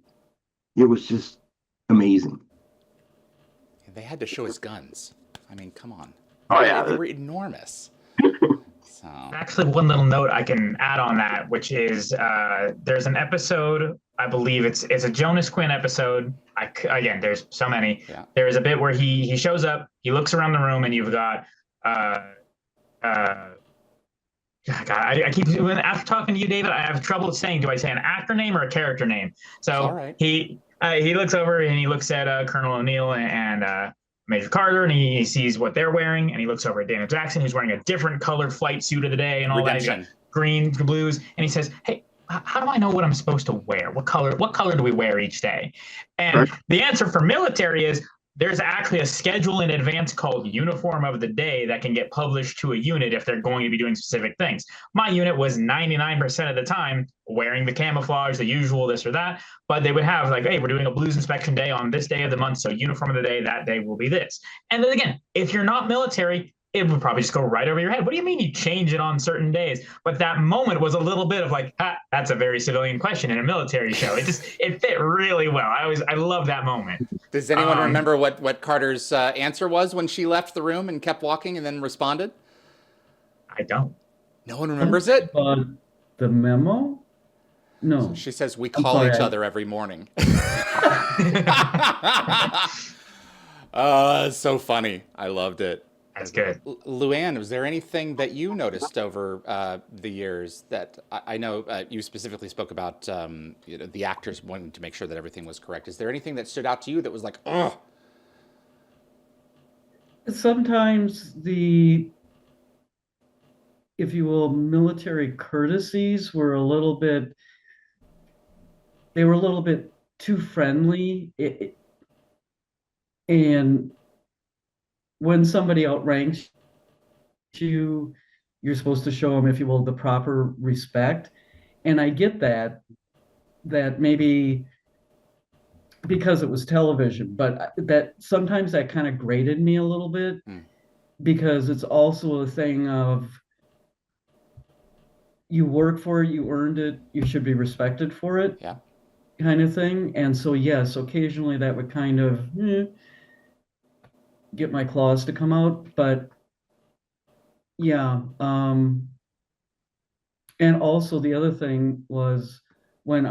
It was just amazing. They had to show his guns. I mean, come on. Oh yeah, They were enormous. So Actually, one little note I can add on that, which is there's an episode, I believe it's a Jonas Quinn episode. Again, there's so many. Yeah. There is a bit where he shows up, he looks around the room, and you've got God, I keep after talking to you, David, I have trouble saying, do I say an actor name or a character name? So all right. he looks over and he looks at Colonel O'Neill and Major Carter, and he sees what they're wearing, and he looks over at Daniel Jackson, who's wearing a different colored flight suit of the day and all that. He's got green, blues, and he says, "Hey, how do I know what I'm supposed to wear? What color do we wear each day?" And the answer for military is, there's actually a schedule in advance called Uniform of the Day that can get published to a unit if they're going to be doing specific things. My unit was 99% of the time wearing the camouflage, the usual this or that, but they would have like, hey, we're doing a blues inspection day on this day of the month, so Uniform of the Day, that day will be this. And then again, if you're not military, it would probably just go right over your head. What do you mean you change it on certain days? But that moment was a little bit of like, that's a very civilian question in a military show. It fit really well. I love that moment. Does anyone remember what Carter's answer was when she left the room and kept walking and then responded? I don't. No one remembers it? The memo? No. So she says, we call each other every morning. It's so funny. I loved it. That's good. LuAnn, was there anything that you noticed over the years that I know you specifically spoke about the actors wanting to make sure that everything was correct. Is there anything that stood out to you that was like, oh? Sometimes if you will, military courtesies were a little bit too friendly. And when somebody outranks you, you're supposed to show them, if you will, the proper respect. And I get that maybe because it was television, but that sometimes that kind of grated me a little bit, because it's also a thing of, you work for it, you earned it, you should be respected for it, kind of thing. And so, yes, occasionally that would kind of get my claws to come out, but yeah. And also the other thing was when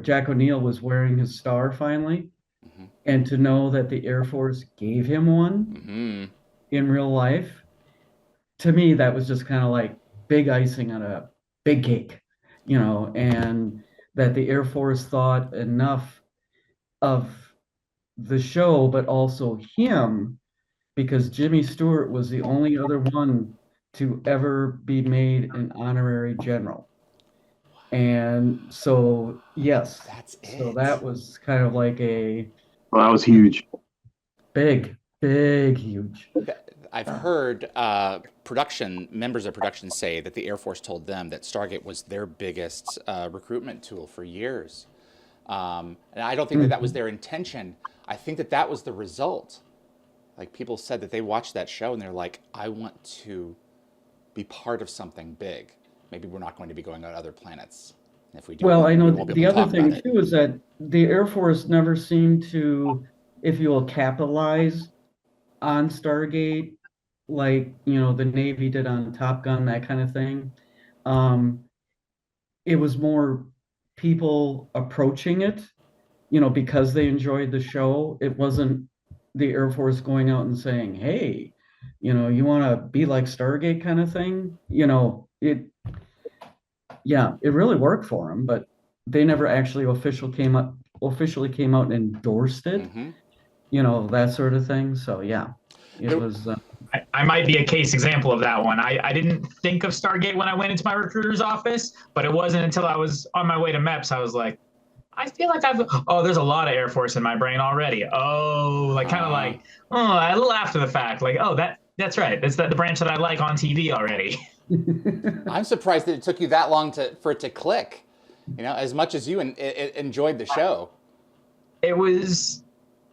Jack O'Neill was wearing his star finally, and to know that the Air Force gave him one in real life, to me, that was just kind of like big icing on a big cake, and that the Air Force thought enough of the show, but also him, because Jimmy Stewart was the only other one to ever be made an honorary general. And so, yes, that's it. So that was kind of like well, that was huge. Big, huge. I've heard members of production say that the Air Force told them that Stargate was their biggest recruitment tool for years. And I don't think that was their intention. I think that was the result. Like, people said that they watched that show and they're like, I want to be part of something big. Maybe we're not going to be going on other planets. And if we do, well, I know the other thing too is that the Air Force never seemed to, if you will, capitalize on Stargate like, the Navy did on Top Gun, that kind of thing. It was more people approaching it, because they enjoyed the show. It wasn't the Air Force going out and saying, hey, you want to be like Stargate kind of thing. It really worked for them, but they never actually officially came out and endorsed it, that sort of thing. So yeah, it was. I might be a case example of that one. I didn't think of Stargate when I went into my recruiter's office, but it wasn't until I was on my way to MEPS, I was like, I feel like there's a lot of Air Force in my brain already. A little after the fact, like, that's right. It's the branch that I like on TV already. I'm surprised that it took you that long for it to click, as much as you enjoyed the show. It was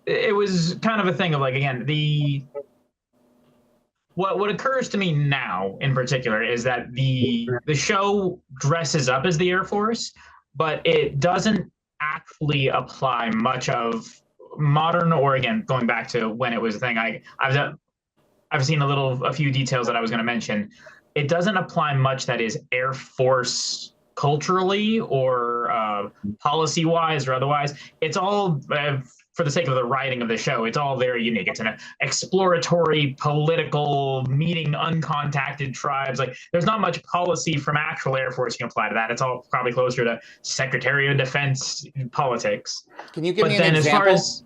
kind of a thing of, like, again, what occurs to me now in particular is that the show dresses up as the Air Force, but it doesn't actually apply much of modern, or again going back to when it was a thing. I've seen a few details that I was going to mention. It doesn't apply much that is Air Force culturally or policy wise or otherwise. It's all for the sake of the writing of the show, it's all very unique. It's an exploratory political meeting uncontacted tribes. Like there's not much policy from actual Air Force you can apply to that. It's all probably closer to Secretary of Defense politics. Can you give me an then example? As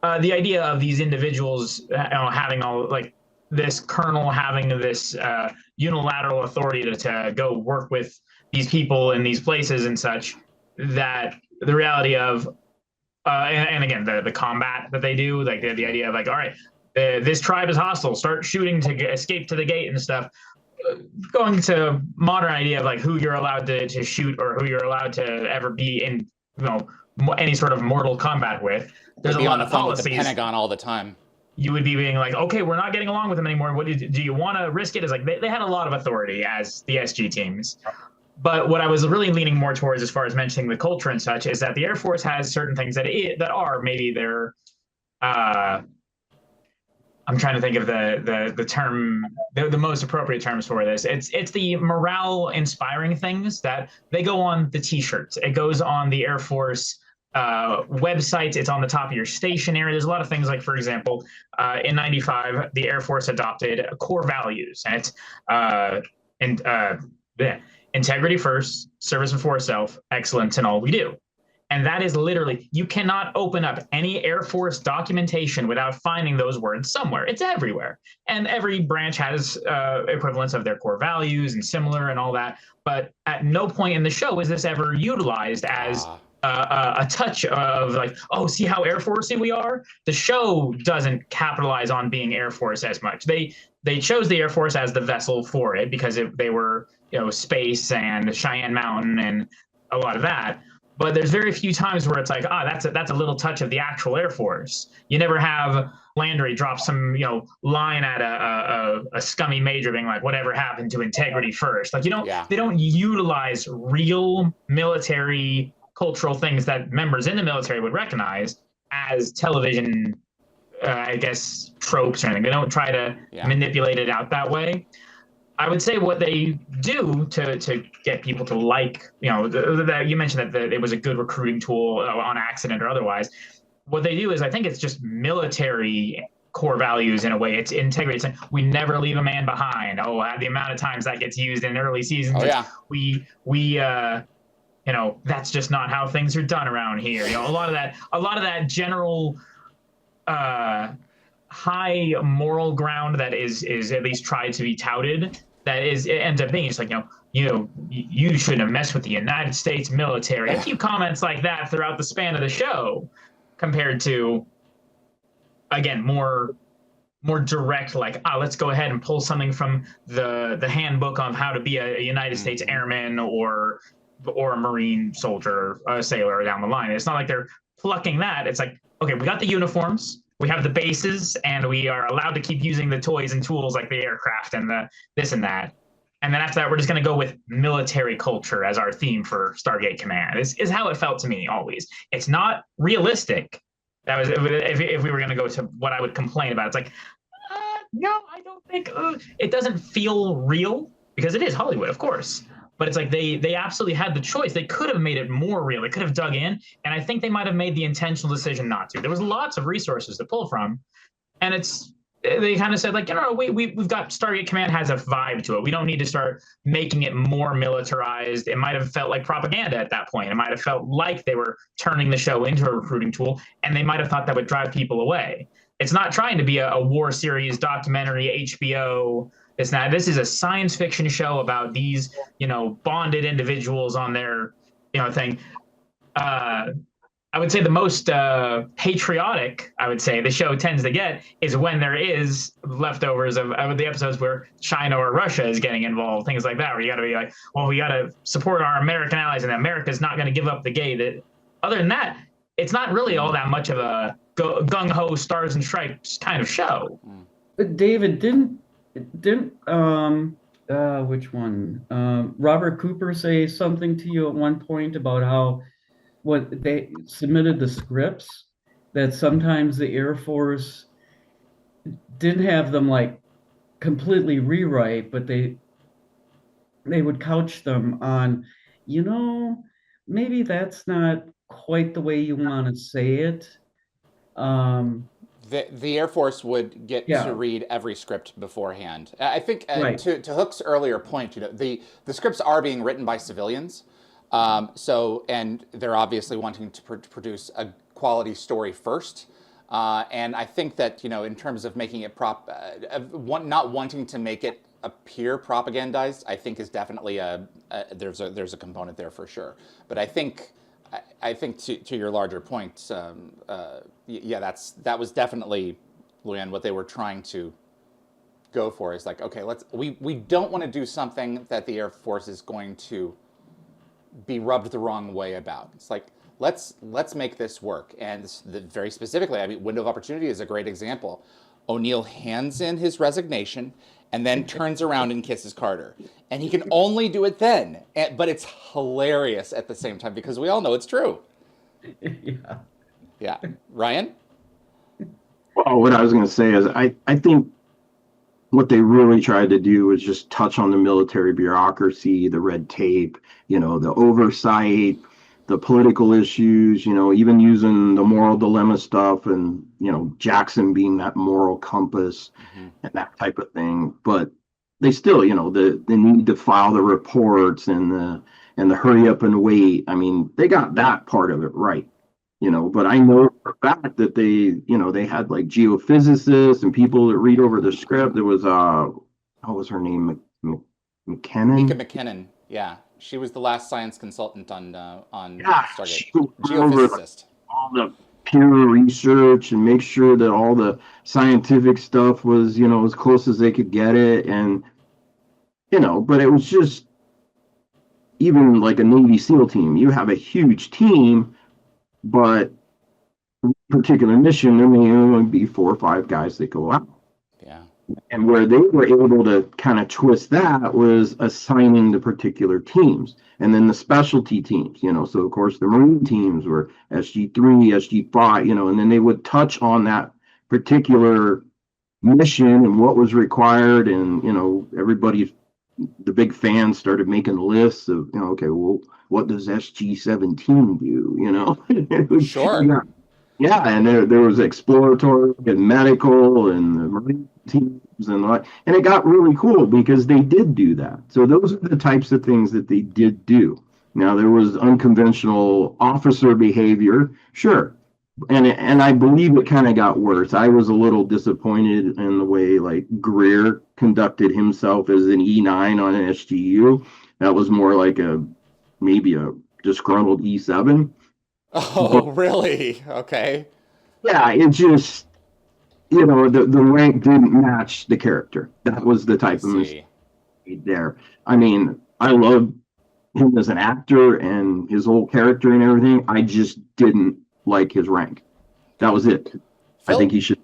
far as the idea of these individuals having all like this colonel having this unilateral authority to go work with these people in these places and such, that the reality of and again the combat that they do, like the idea of like, all right, this tribe is hostile, start shooting to escape to the gate and stuff. Going to modern idea of like who you're allowed to shoot or who you're allowed to ever be in any sort of mortal combat with. There's a lot of policies. With the Pentagon all the time. You would be being like, okay, we're not getting along with them anymore. What do you want to risk it? Is like they had a lot of authority as the SG teams. But what I was really leaning more towards, as far as mentioning the culture and such, is that the Air Force has certain things that are maybe their. I'm trying to think of the term, the most appropriate terms for this. It's the morale inspiring things that they go on the T-shirts. It goes on the Air Force websites. It's on the top of your stationery. There's a lot of things like, for example, in '95, the Air Force adopted core values, and it's integrity first, service before self, excellence in all we do. And that is literally, you cannot open up any Air Force documentation without finding those words somewhere. It's everywhere. And every branch has equivalents of their core values and similar and all that. But at no point in the show is this ever utilized as a touch of like, oh, see how Air Force-y we are? The show doesn't capitalize on being Air Force as much. They chose the Air Force as the vessel for it because they were, space and Cheyenne Mountain and a lot of that. But there's very few times where it's like, that's a little touch of the actual Air Force. You never have Landry drop some, line at a scummy major being like, whatever happened to integrity first? Like, they don't utilize real military cultural things that members in the military would recognize as television, I guess, tropes or anything. They don't try to manipulate it out that way. I would say what they do to get people to like, that you mentioned that it was a good recruiting tool on accident or otherwise. What they do is, I think it's just military core values in a way. It's integrity. It's like, we never leave a man behind. The amount of times that gets used in early seasons. We that's just not how things are done around here. A lot of that general high moral ground that is at least tried to be touted, it ends up being just like, you shouldn't have messed with the United States military. A few comments like that throughout the span of the show, compared to, again, more direct, like, let's go ahead and pull something from the handbook on how to be a United States airman or a Marine soldier, a sailor down the line. It's not like they're plucking that. It's like, okay, we got the uniforms, we have the bases, and we are allowed to keep using the toys and tools like the aircraft and the this and that. And then after that, we're just going to go with military culture as our theme for Stargate Command. Is how it felt to me always. It's not realistic. That was if we were going to go to what I would complain about. It's like, no, I don't think it doesn't feel real, because it is Hollywood, of course. But it's like they absolutely had the choice. They could have made it more real. They could have dug in, and I think they might have made the intentional decision not to. There was lots of resources to pull from, and they kind of said, like, we've got Stargate Command has a vibe to it. We don't need to start making it more militarized. It might have felt like propaganda at that point. It might have felt like they were turning the show into a recruiting tool, and they might have thought that would drive people away. It's not trying to be a war series, documentary, HBO. It's not. This is a science fiction show about these, bonded individuals on their, thing. I would say the most patriotic, I would say, the show tends to get is when there is leftovers of the episodes where China or Russia is getting involved, things like that, where you got to be like, well, we got to support our American allies, and America's not going to give up the gate. Other than that, it's not really all that much of a gung-ho stars and stripes kind of show. But David, didn't Didn't which one? Robert Cooper say something to you at one point about how what they submitted the scripts that sometimes the Air Force didn't have them like completely rewrite, but they would couch them on, you know, maybe that's not quite the way you want to say it. Um, The Air Force would get to yeah, read every script beforehand. I think right. to Hook's earlier point, the scripts are being written by civilians, and they're obviously wanting to produce a quality story first. And I think that in terms of making it not wanting to make it appear propagandized, I think is definitely there's a component there for sure. But I think to your larger point, yeah, that was definitely, LuAnn, what they were trying to go for is like, okay, we don't want to do something that the Air Force is going to be rubbed the wrong way about. It's like, let's make this work. And very specifically, I mean, window of opportunity is a great example. O'Neill hands in his resignation and then turns around and kisses Carter. And he can only do it then. But it's hilarious at the same time because we all know it's true. Yeah. Yeah. Ryan? Well, what I was going to say is I think what they really tried to do was just touch on the military bureaucracy, the red tape, the oversight, the political issues, even using the moral dilemma stuff and, Jackson being that moral compass and that type of thing. But they still, the need to file the reports and the hurry up and wait. I mean, they got that part of it right. But I know for a fact that they had like geophysicists and people that read over the script. There was what was her name? McKinnon. Mika McKinnon. Yeah, she was the last science consultant on Yeah, Stargate. she would go over Geophysicist. all the peer research and make sure that all the scientific stuff was, as close as they could get it. And, but it was just even like a Navy SEAL team. You have a huge team, but particular mission, there may only be 4 or 5 guys that go out. Yeah. And where they were able to kind of twist that was assigning the particular teams. And then the specialty teams, so of course the Marine teams were SG3, SG5, and then they would touch on that particular mission and what was required. And, the big fans started making lists of, okay, well, what does SG17 do? Sure. Yeah, and there was exploratory and medical and the Marine teams and it got really cool because they did do that. So those are the types of things that they did do. Now there was unconventional officer behavior, sure, and I believe it kind of got worse. I was a little disappointed in the way like Greer conducted himself as an E9 on an SGU. That was more like maybe a disgruntled E7. Oh, really? Okay. Yeah, it just, the rank didn't match the character. That was the type of mistake there. I mean, I love him as an actor and his whole character and everything. I just didn't like his rank. That was it. Phil? I think he should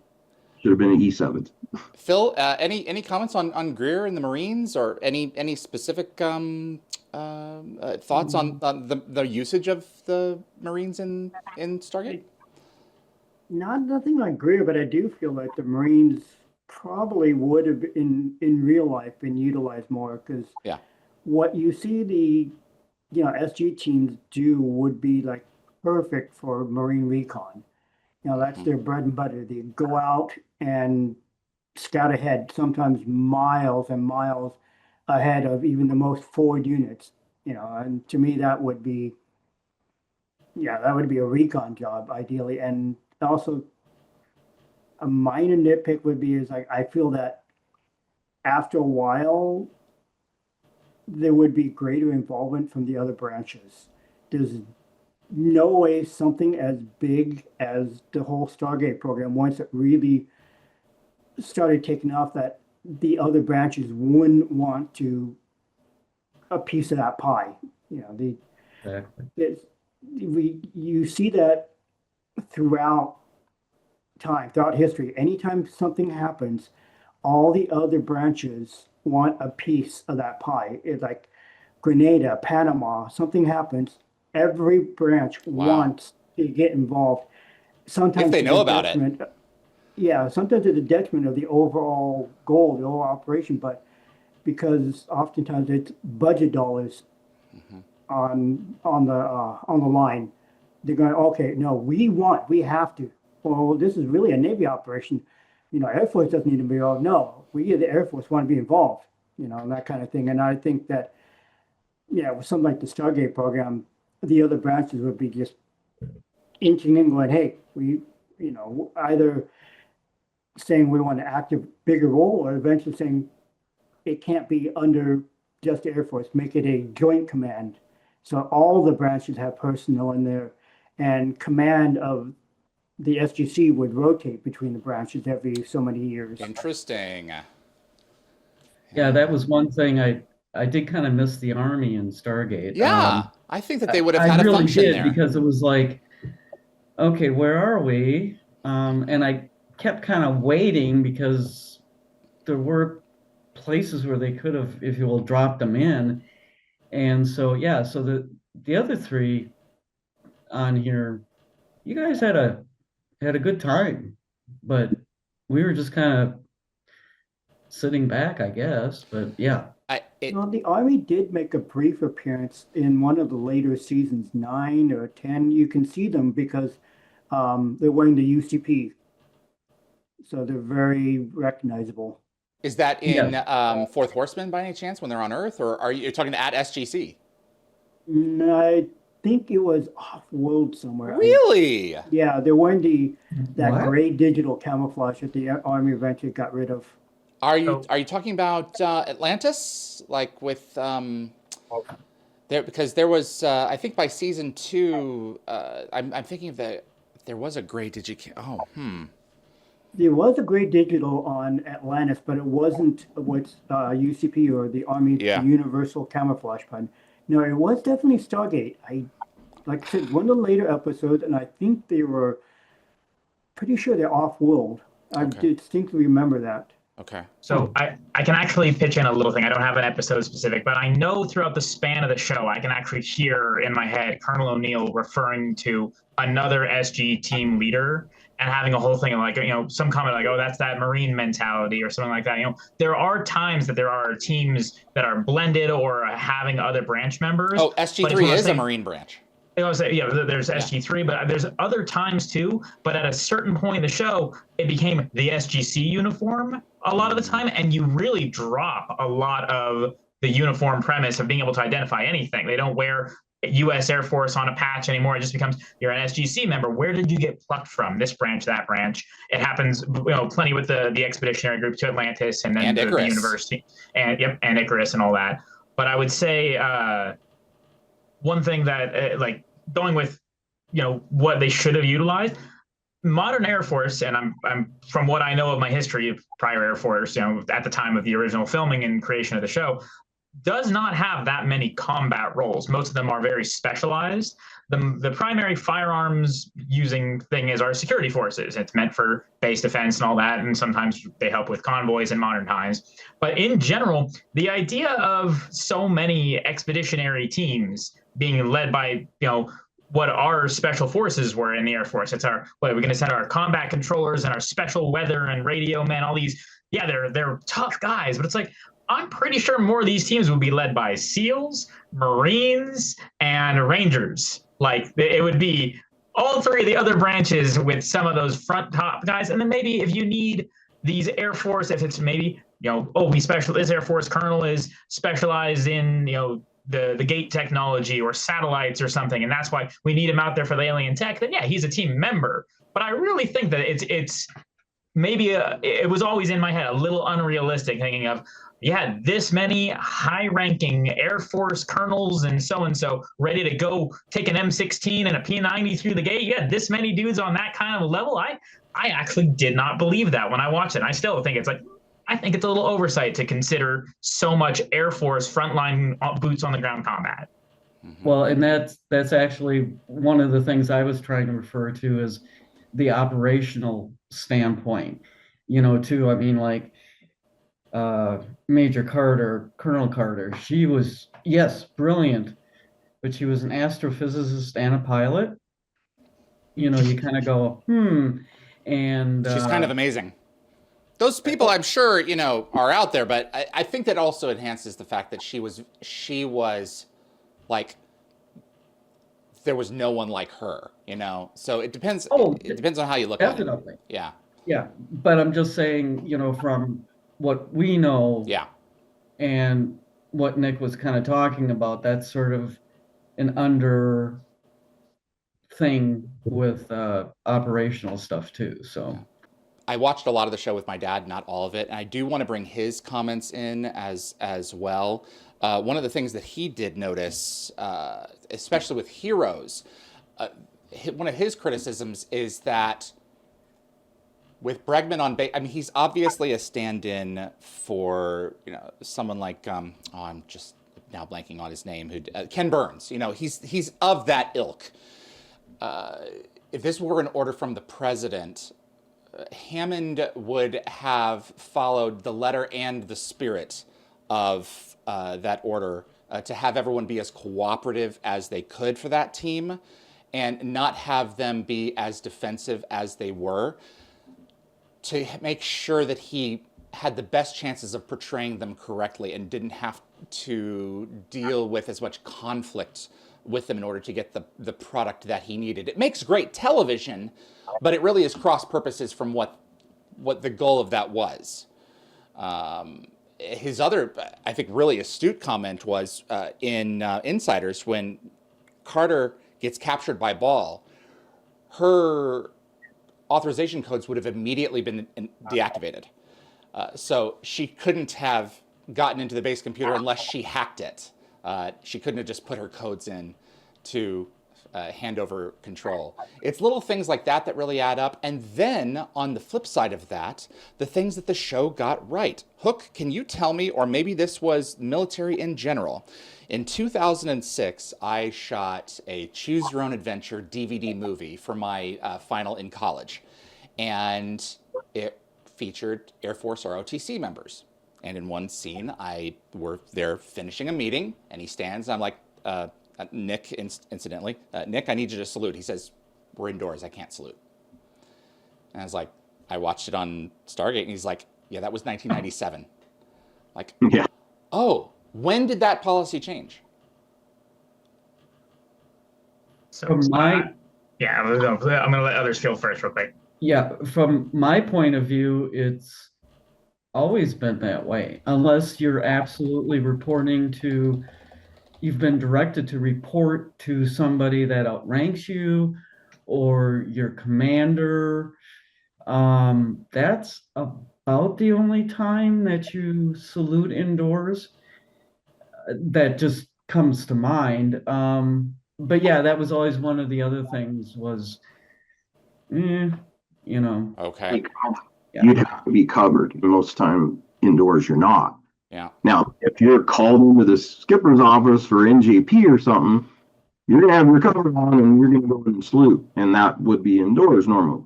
have been an E7. Phil, any comments on Greer and the Marines, or any specific thoughts on the usage of the Marines in Stargate? Nothing like Greer, but I do feel like the Marines probably would have in real life been utilized more because Yeah. what you see the SG teams do would be like perfect for Marine recon. That's their bread and butter. They go out and scout ahead, sometimes miles and miles ahead of even the most forward units. And to me that would be a recon job ideally. And also a minor nitpick would be is like I feel that after a while there would be greater involvement from the other branches. There's no way something as big as the whole Stargate program, once it really started taking off, that the other branches wouldn't want to a piece of that pie. Exactly. You see that throughout history. Anytime something happens, all the other branches want a piece of that pie. It's like Grenada, Panama, something happens, every branch Wow. wants to get involved. Sometimes If they to know the about it. detriment, yeah, sometimes to the detriment of the overall goal, the overall operation, but because oftentimes it's budget dollars on the line. They're going, okay, no, we have to. Well, this is really a Navy operation. Air Force doesn't need to be involved. No, we, the Air Force, want to be involved, and that kind of thing. And I think that, with something like the Stargate program, the other branches would be just inching in, going, hey, we, either saying we want to act a bigger role, or eventually saying it can't be under just the Air Force, make it a joint command. So all the branches have personnel in there, and command of the SGC would rotate between the branches every so many years. Interesting. Yeah, that was one thing I did kind of miss the Army in Stargate. Yeah, I think that they would have I had a really function did, there. because it was like, okay, where are we? And I kept kind of waiting, because there were places where they could have, if you will, dropped them in. And so, yeah, so the other three on here, you guys had a good time, but we were just kind of sitting back, I guess. But yeah. Well, the Army did make a brief appearance in one of the later seasons, 9 or 10. You can see them because they're wearing the UCP. So they're very recognizable. Is that in Yeah. Fourth Horseman by any chance when they're on Earth, or are you talking at SGC? No, I think it was off-world somewhere. Really? Yeah, they're wearing that What? gray digital camouflage that the Army eventually got rid of. Are you talking about Atlantis, like with there, because there was I think by season 2 I'm thinking of there was a gray There was a gray digital on Atlantis, but it wasn't what's UCP or the Army Universal Camouflage Pun. No, it was definitely Stargate. Like I said, one of the later episodes, and I think they were pretty sure they're off-world. I distinctly remember that. Okay. So I can actually pitch in a little thing. I don't have an episode specific, but I know throughout the span of the show, I can actually hear in my head Colonel O'Neill referring to another SG team leader and having a whole thing of like, some comment like, oh, that's that Marine mentality or something like that. There are times that there are teams that are blended or having other branch members. Oh, SG3 is a Marine branch. There's SG3, but there's other times too. But at a certain point in the show, it became the SGC uniform a lot of the time, and you really drop a lot of the uniform premise of being able to identify anything. They don't wear U.S. Air Force on a patch anymore. It just becomes you're an SGC member. Where did you get plucked from? This branch, that branch. It happens, plenty with the expeditionary group to Atlantis, and then the university, and Icarus and all that. But I would say one thing that going with what they should have utilized, modern Air Force, and I'm from what I know of my history of prior Air Force, at the time of the original filming and creation of the show, does not have that many combat roles. Most of them are very specialized. The primary firearms using thing is our security forces. It's meant for base defense and all that, and sometimes they help with convoys in modern times. But in general, the idea of so many expeditionary teams being led by, what our special forces were in the Air Force. It's we're going to send our combat controllers and our special weather and radio men, all these. Yeah, they're tough guys, but it's like, I'm pretty sure more of these teams would be led by SEALs, Marines, and Rangers. Like it would be all three of the other branches with some of those front top guys. And then maybe if you need these Air Force, if it's maybe, this Air Force colonel is specialized in, the gate technology or satellites or something, and that's why we need him out there for the alien tech, then yeah, he's a team member. But I really think that it's maybe it was always in my head a little unrealistic, thinking of this many high-ranking Air Force colonels and so ready to go take an M16 and a P90 through the gate. This many dudes on that kind of level. I actually did not believe that when I watched it. I still think I think it's a little oversight to consider so much Air Force frontline boots on the ground combat. Well, and that's actually one of the things I was trying to refer to as the operational standpoint, too. I mean, like, Major Carter, Colonel Carter. She was, yes, brilliant, but she was an astrophysicist and a pilot. You kind of go, and She's kind of amazing. Those people, I'm sure, are out there, but I think that also enhances the fact that she was like, there was no one like her, So it depends. Oh, it depends on how you look at it. definitely. Yeah. Yeah, but I'm just saying, from what we know Yeah. and what Nick was kind of talking about, that's sort of an under thing with operational stuff too. So I watched a lot of the show with my dad, not all of it, and I do want to bring his comments in as well. One of the things that he did notice, especially with Heroes, one of his criticisms is that with Bregman on base, I mean, he's obviously a stand-in for someone like I'm just now blanking on his name, who Ken Burns. He's of that ilk. If this were an order from the president, Hammond would have followed the letter and the spirit of that order to have everyone be as cooperative as they could for that team and not have them be as defensive as they were, to make sure that he had the best chances of portraying them correctly and didn't have to deal with as much conflict with them in order to get the product that he needed. It makes great television, but it really is cross purposes from what the goal of that was. His other, I think, really astute comment was in Insiders, when Carter gets captured by Ball, her authorization codes would have immediately been deactivated. So she couldn't have gotten into the base computer unless she hacked it. She couldn't have just put her codes in to hand over control. It's little things like that that really add up. And then on the flip side of that, the things that the show got right. Hook, can you tell me, or maybe this was military in general, in 2006, I shot a Choose Your Own Adventure DVD movie for my final in college. And it featured Air Force ROTC members. And in one scene, we're there finishing a meeting, and he stands, and I'm like, Nick, incidentally, Nick, I need you to salute. He says, we're indoors, I can't salute. And I was like, I watched it on Stargate, and he's like, yeah, that was 1997. Like, Yeah. Oh, when did that policy change? So from my yeah, I'm gonna let others go first real quick. Yeah, from my point of view, it's always been that way, unless you're absolutely you've been directed to report to somebody that outranks you or your commander. That's about the only time that you salute indoors. That just comes to mind. But yeah, that was always one of the other things was, Okay. Yeah. You'd have to be covered. Most time indoors, you're not. Yeah. Now, if you're called into the skipper's office for NJP or something, you're gonna have your cover on and you're gonna go in and salute, and that would be indoors normally.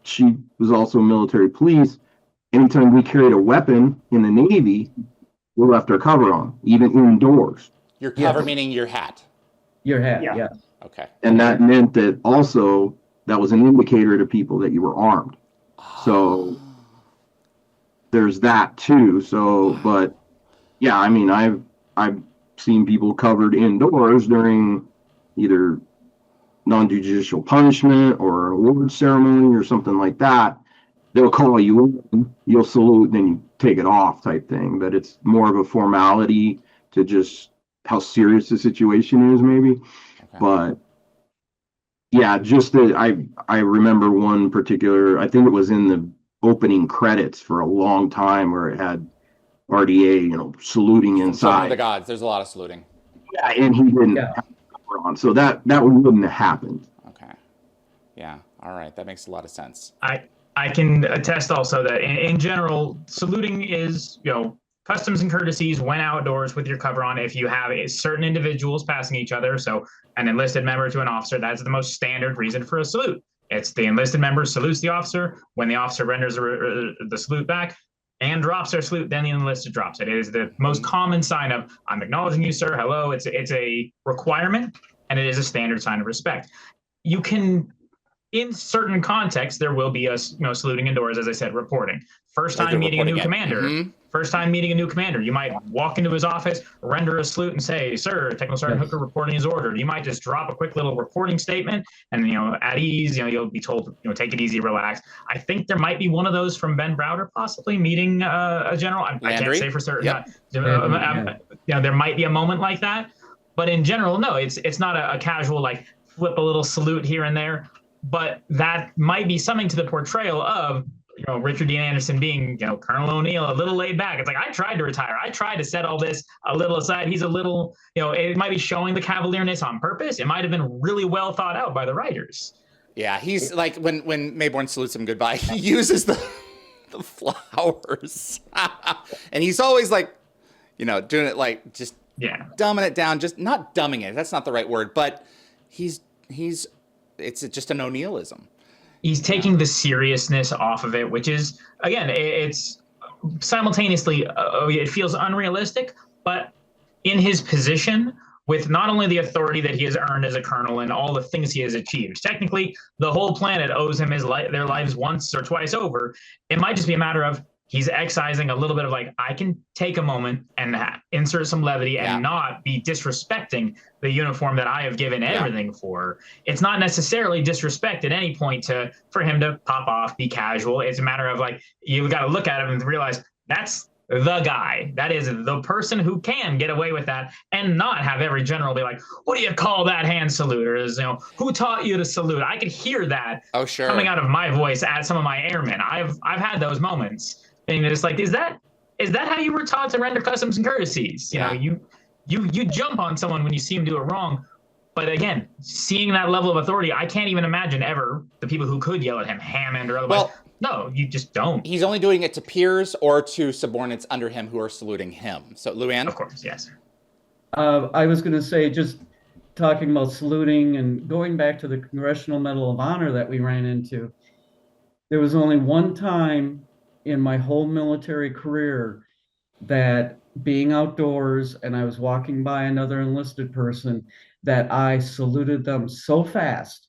She was also military police. Anytime we carried a weapon in the Navy, we left our cover on, even indoors. Your cover Yes. meaning your hat. Your hat, Yeah. yes. Okay. And that meant that also that was an indicator to people that you were armed. So there's that too. So, but yeah, I mean, I've seen people covered indoors during either non-judicial punishment or an award ceremony or something like that. They'll call you in, you'll salute, then you take it off type thing. But it's more of a formality to just how serious the situation is, maybe. Okay. But yeah, just that I remember one particular, I think it was in the opening credits for a long time where it had RDA, saluting From Children of the inside. Gods, there's a lot of saluting. Yeah, and he didn't Yeah. have the cover on. So that wouldn't have happened. Okay. Yeah. All right. That makes a lot of sense. I can attest also that in general, saluting is, customs and courtesies when outdoors with your cover on. If you have certain individuals passing each other, so an enlisted member to an officer, that's the most standard reason for a salute. It's the enlisted member salutes the officer. When the officer renders the salute back and drops their salute, then the enlisted drops it. It is the most common sign of, I'm acknowledging you, sir, hello. It's a requirement, and it is a standard sign of respect. You can, in certain contexts, there will be us, saluting indoors, as I said, reporting. First time meeting a new commander. First time meeting a new commander, you might walk into his office, render a salute, and say, "Sir, Technical Sergeant Hooker reporting his order." You might just drop a quick little reporting statement, and at ease, you'll be told, take it easy, relax. I think there might be one of those from Ben Browder, possibly meeting a general. I can't say for certain. Yep. There might be a moment like that, but in general, no. It's not a casual flip a little salute here and there, but that might be something to the portrayal of. Richard Dean Anderson being, Colonel O'Neill, a little laid back. It's like, I tried to retire. I tried to set all this a little aside. He's a little, it might be showing the cavalierness on purpose. It might have been really well thought out by the writers. Yeah, he's like, when Mayborn salutes him goodbye, he uses the flowers. And he's always doing it just dumbing it down, just not dumbing it. That's not the right word, but it's just an O'Neillism. He's taking the seriousness off of it, which is, again, it's simultaneously, it feels unrealistic, but in his position, with not only the authority that he has earned as a colonel and all the things he has achieved, technically, the whole planet owes him their lives once or twice over. It might just be a matter of he's excising a little bit of I can take a moment and insert some levity and not be disrespecting the uniform that I have given everything for. It's not necessarily disrespect at any point for him to pop off, be casual. It's a matter of you've got to look at him and realize that's the guy. That is the person who can get away with that and not have every general be like, what do you call that hand salute? Or who taught you to salute? I could hear that coming out of my voice at some of my airmen. I've had those moments. And it's is that how you were taught to render customs and courtesies? You jump on someone when you see him do it wrong. But again, seeing that level of authority, I can't even imagine ever the people who could yell at him, Hammond or otherwise. Well, no, you just don't. He's only doing it to peers or to subordinates under him who are saluting him. So, LuAnn? Of course, yes. I was going to say, just talking about saluting and going back to the Congressional Medal of Honor that we ran into, there was only one time in my whole military career that being outdoors and I was walking by another enlisted person that I saluted them so fast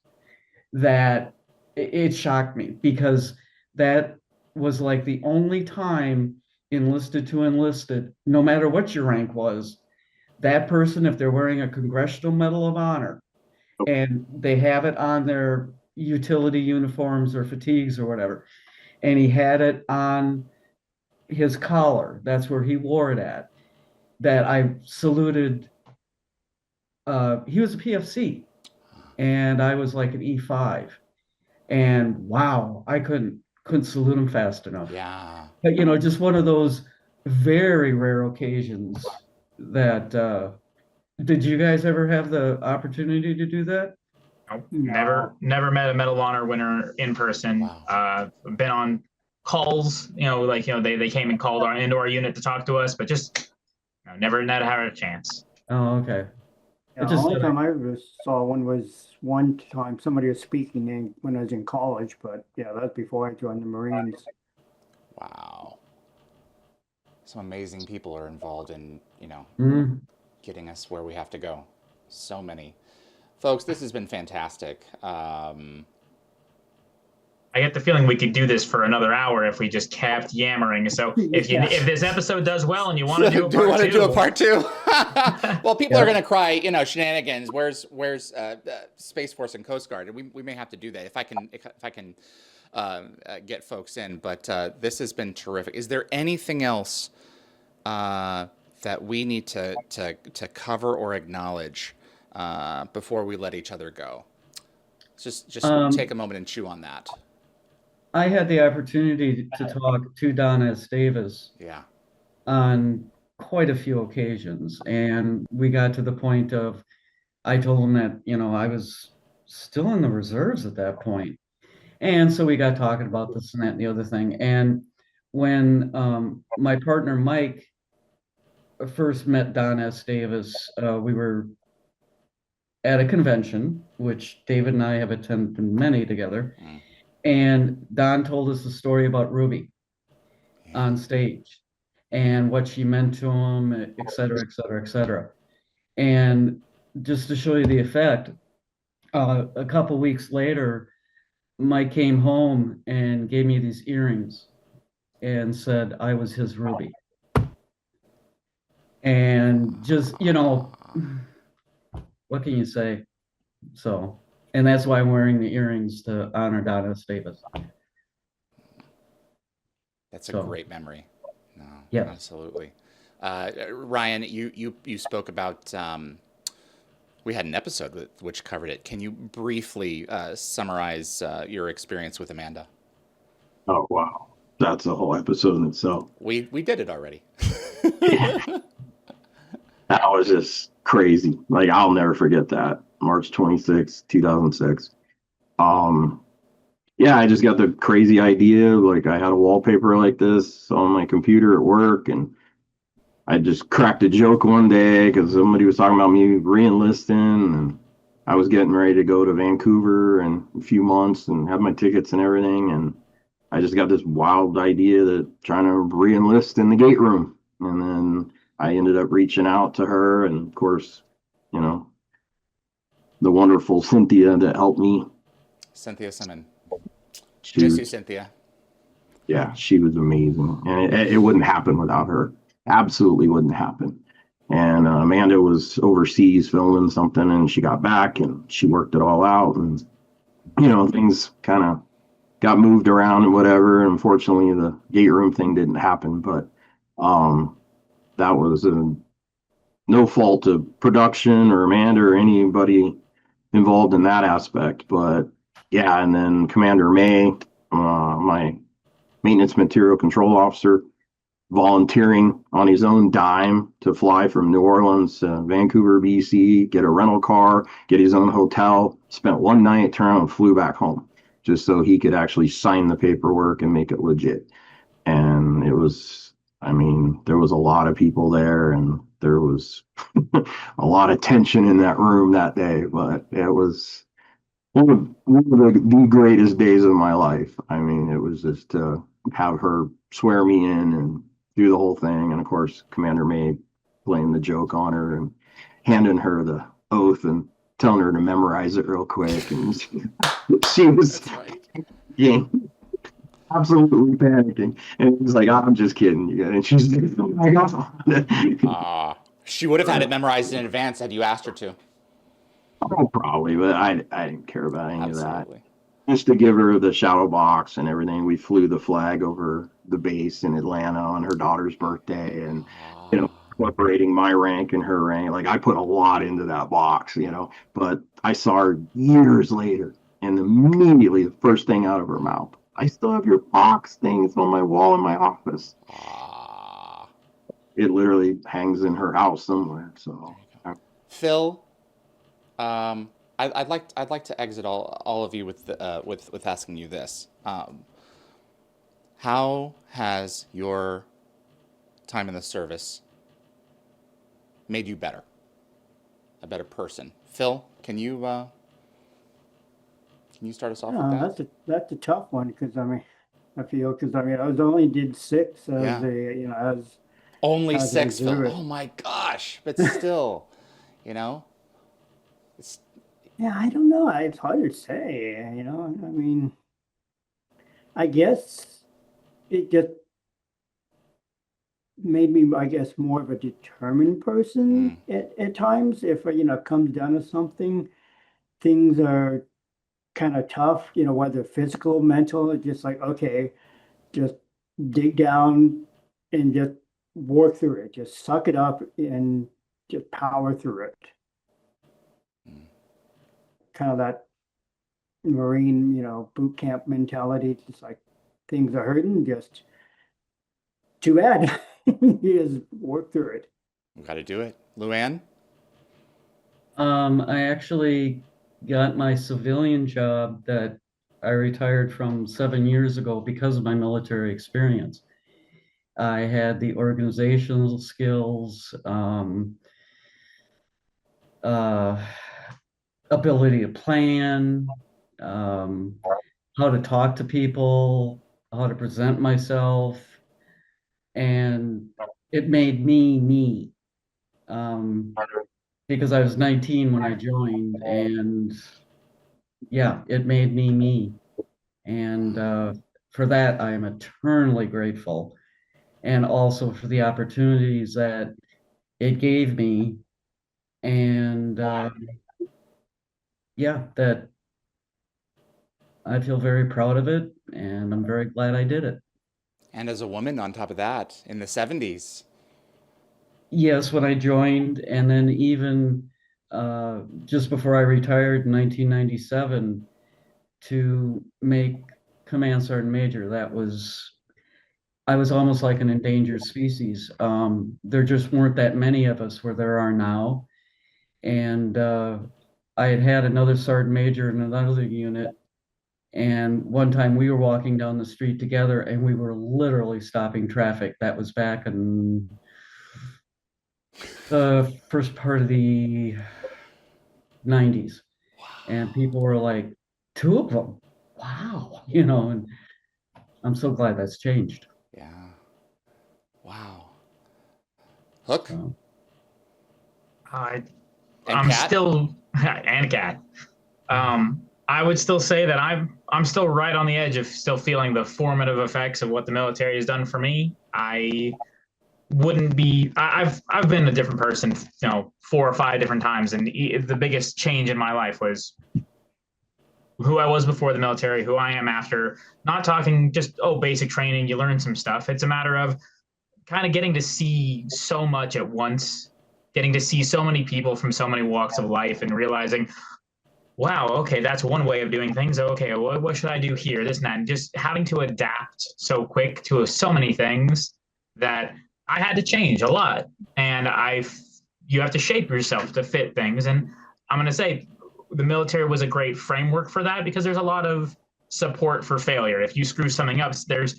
that it shocked me, because that was the only time enlisted to enlisted, no matter what your rank was, that person, if they're wearing a Congressional Medal of Honor and they have it on their utility uniforms or fatigues or whatever, and he had it on his collar, that's where he wore it at, that I saluted. He was a PFC, and I was an E5. And wow, I couldn't salute him fast enough. Yeah. But, just one of those very rare occasions that, did you guys ever have the opportunity to do that? Nope. Never met a Medal of Honor winner in person. Wow. Been on calls, they came and called into our unit to talk to us, but just never had a chance. Oh, okay. Yeah, the only time I ever saw one was one time somebody was speaking when I was in college, but that's before I joined the Marines. Wow. Some amazing people are involved in, getting us where we have to go. So many. Folks, this has been fantastic. I get the feeling we could do this for another hour if we just kept yammering. So if this episode does well and you want to do a part two. Do you want to do a part two? Well, people are going to cry, shenanigans. Where's Space Force and Coast Guard? And we may have to do that if I can get folks in. But this has been terrific. Is there anything else that we need to cover or acknowledge before we let each other go? Just take a moment and chew on that. I had the opportunity to talk to Donna Davis on quite a few occasions, and we got to the point of, I told him that, I was still in the reserves at that point. And so we got talking about this and that and the other thing. And when my partner Mike first met Don S. Davis, we were at a convention, which David and I have attended many together. Mm. And Don told us a story about Ruby on stage and what she meant to him, et cetera, et cetera, et cetera. And just to show you the effect, a couple weeks later, Mike came home and gave me these earrings and said I was his Ruby. And just, what can you say? So, and that's why I'm wearing the earrings to honor Donis Davis. That's a great memory. No, yeah, absolutely. Ryan, you spoke about. We had an episode which covered it. Can you briefly summarize your experience with Amanda? Oh wow, that's a whole episode in itself. We did it already. Yeah. That was just crazy. Like, I'll never forget that. March 26, 2006. Yeah, I just got the crazy idea. Like, I had a wallpaper like this on my computer at work, and I just cracked a joke one day because somebody was talking about me re-enlisting, and I was getting ready to go to Vancouver in a few months and have my tickets and everything. And I just got this wild idea that trying to re-enlist in the gate room. And then I ended up reaching out to her, and of course, the wonderful Cynthia that helped me. Cynthia Simon. She Miss was, you, Cynthia. yeah, she was amazing, and it wouldn't happen without her. Absolutely wouldn't happen. And Amanda was overseas filming something, and she got back, and she worked it all out, and things kind of got moved around and whatever. Unfortunately, the gate room thing didn't happen, but that was no fault of production or Amanda or anybody involved in that aspect. But yeah, and then Commander May, my maintenance material control officer, volunteering on his own dime to fly from New Orleans to Vancouver, BC, get a rental car, get his own hotel, spent one night, turned around and flew back home just so he could actually sign the paperwork and make it legit. And it was, there was a lot of people there, and there was a lot of tension in that room that day, but it was one of the greatest days of my life. It was just to have her swear me in and do the whole thing. And of course, Commander May playing the joke on her and handing her the oath and telling her to memorize it real quick. And she was absolutely panicking. And it was like, I'm just kidding you. And she's like, oh my God. She would have had it memorized in advance had you asked her to. Oh, probably, but I didn't care about any Absolutely. of that. Just to give her the shadow box and everything. We flew the flag over the base in Atlanta on her daughter's birthday, and incorporating my rank and her rank. Like, I put a lot into that box, but I saw her years later, and immediately the first thing out of her mouth, I still have your box thing. It's on my wall in my office. It literally hangs in her house somewhere. So, Phil, I'd like to exit all of you with asking you this: how has your time in the service made you better, a better person? Phil, can you start us off with that? That's a tough one because I feel because I was only did 6 as as only as a 6, Phil. reservist. Oh my gosh! But still, it's Yeah, I don't know. It's hard to say. I guess it just made me, more of a determined person at times. If it comes down to something, things are kind of tough. Whether physical, mental. It's just like, okay, just dig down and just work through it. Just suck it up and just power through it. Kind of that Marine, boot camp mentality. It's like things are hurting, just too bad. You just work through it. we got to do it. LuAnn? I actually got my civilian job that I retired from 7 years ago because of my military experience. I had the organizational skills, ability to plan, um, how to talk to people, how to present myself, and it made me me. Um, because I was 19 when I joined, and yeah, it made me me. And for that, I am eternally grateful. And also for the opportunities that it gave me. And yeah, that I feel very proud of it. And I'm very glad I did it. And as a woman, on top of that, in the 70s. Yes, when I joined, and then even just before I retired in 1997 to make Command Sergeant Major, I was almost like an endangered species. There just weren't that many of us where there are now. And I had had another sergeant major in another unit. And one time we were walking down the street together and we were literally stopping traffic. That was back in the first part of the 90s. And people were like, two of them. Wow. And I'm so glad that's changed. Yeah. Wow. Hook? So, I And I'm Kat? still and cat. I would still say that I'm still right on the edge of still feeling the formative effects of what the military has done for me. I wouldn't be. I've been a different person, 4 or 5 different times, and the biggest change in my life was who I was before the military, who I am after. Not talking just basic training, you learn some stuff. It's a matter of kind of getting to see so much at once, getting to see so many people from so many walks of life, and realizing, wow, okay, that's one way of doing things. Okay, what should I do here? This and that. And just having to adapt so quick to so many things that I had to change a lot. And you have to shape yourself to fit things. And I'm going to say the military was a great framework for that because there's a lot of support for failure. If you screw something up, there's,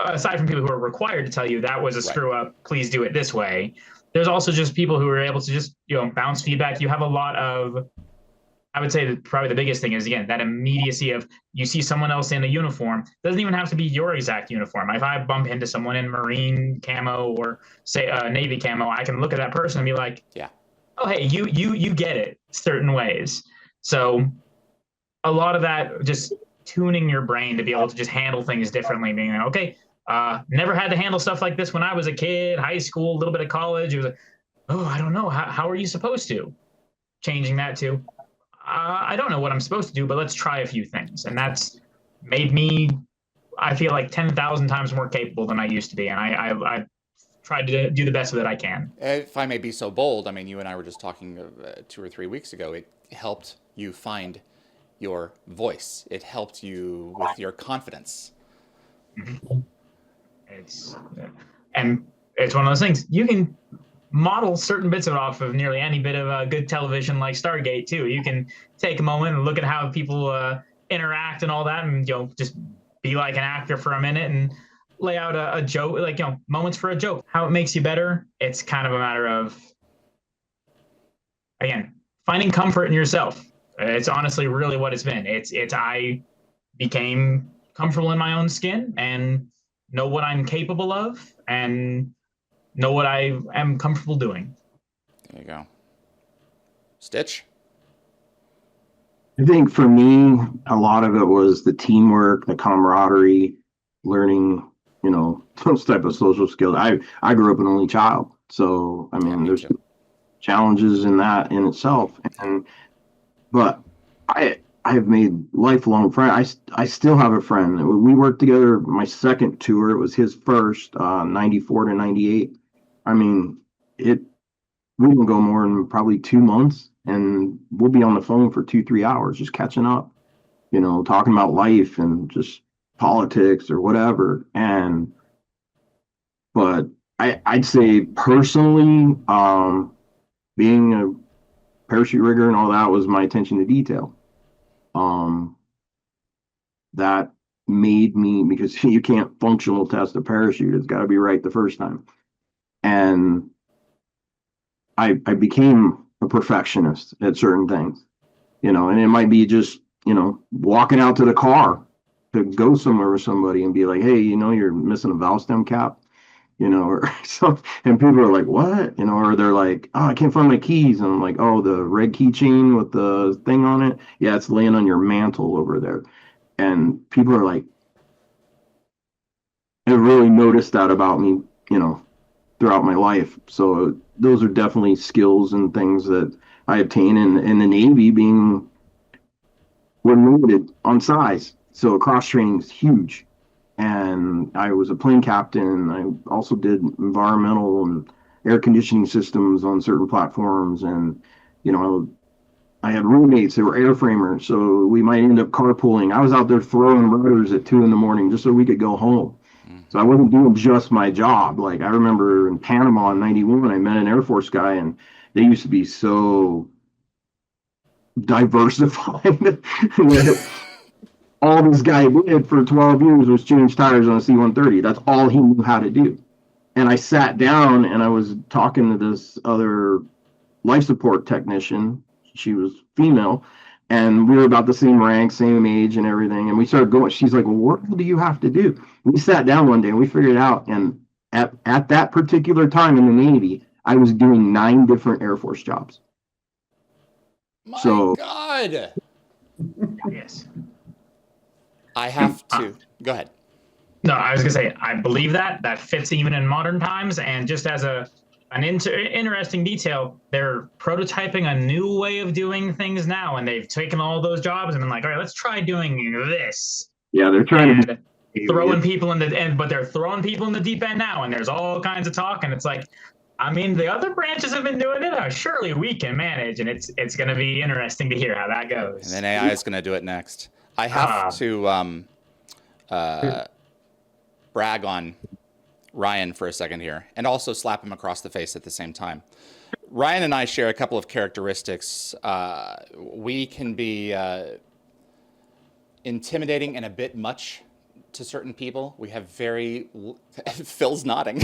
aside from people who are required to tell you that was a screw up, please do it this way. There's also just people who are able to just, bounce feedback. You have a lot of, I would say that probably the biggest thing is, again, that immediacy of you see someone else in a uniform. Doesn't even have to be your exact uniform. If I bump into someone in Marine camo or say Navy camo, I can look at that person and be like, Yeah. oh, hey, you get it certain ways. So a lot of that, just tuning your brain to be able to just handle things differently, being like, okay, never had to handle stuff like this when I was a kid, high school, a little bit of college. It was like, oh, I don't know. How are you supposed to? Changing that to, I don't know what I'm supposed to do, but let's try a few things. And that's made me, I feel like 10,000 times more capable than I used to be. And I tried to do the best of it I can. If I may be so bold, I mean, you and I were just talking 2 or 3 weeks ago. It helped you find your voice. It helped you with your confidence. Mm-hmm. And it's one of those things you can model certain bits of it off of nearly any bit of good television like Stargate too. You can take a moment and look at how people interact and all that, and just be like an actor for a minute and lay out a joke, like moments for a joke. How it makes you better. It's kind of a matter of, again, finding comfort in yourself. It's honestly really what it's been. It's I became comfortable in my own skin and know what I'm capable of and know what I am comfortable doing. There you go. Stitch? I think for me, a lot of it was the teamwork, the camaraderie, learning, those type of social skills. I grew up an only child, so I mean, there's challenges in that in itself. But I've made lifelong friends. I still have a friend. We worked together. My second tour, it was his first, 94 to 98. I mean, we didn't go more than probably 2 months, and we'll be on the phone for 2-3 hours just catching up, talking about life and just politics or whatever. But I'd say personally, being a parachute rigger and all that was my attention to detail. That made me, because you can't functional test a parachute. It's got to be right the first time. And I became a perfectionist at certain things. And it might be just, walking out to the car to go somewhere with somebody and be like, hey, you're missing a valve stem cap, or something. And people are like, what? Or they're like, oh, I can't find my keys. And I'm like, oh, the red keychain with the thing on it. Yeah, it's laying on your mantle over there. And people are like, I really noticed that about me, throughout my life. So those are definitely skills and things that I obtain in the Navy. Being we're limited on size, so cross training is huge. And I was a plane captain. I also did environmental and air conditioning systems on certain platforms, and I had roommates that were airframers, so we might end up carpooling. I was out there throwing rotors at 2 a.m. just so we could go home. So I wasn't doing just my job. Like, I remember in Panama in '91, I met an Air Force guy, and they used to be so diversified that all this guy did for 12 years was change tires on a C-130. That's all he knew how to do. And I sat down and I was talking to this other life support technician. She was female, and we were about the same rank, same age and everything. And we started going. She's like, well, what do you have to do? We sat down one day and we figured it out. And at that particular time in the Navy, I was doing 9 different Air Force jobs. My So- God. Yes. I have to go ahead. No, I was gonna say I believe that fits even in modern times, and just as an interesting detail, they're prototyping a new way of doing things now, and they've taken all those jobs and been like, all right, let's try doing this. Yeah, they're trying to throwing people in the end, but they're throwing people in the deep end now, and there's all kinds of talk, and it's like, I mean, the other branches have been doing it. Surely we can manage, and it's going to be interesting to hear how that goes. And then AI is going to do it next. I have to brag on Ryan for a second here, and also slap him across the face at the same time. Ryan and I share a couple of characteristics. We can be intimidating and a bit much to certain people. We have very... Phil's nodding.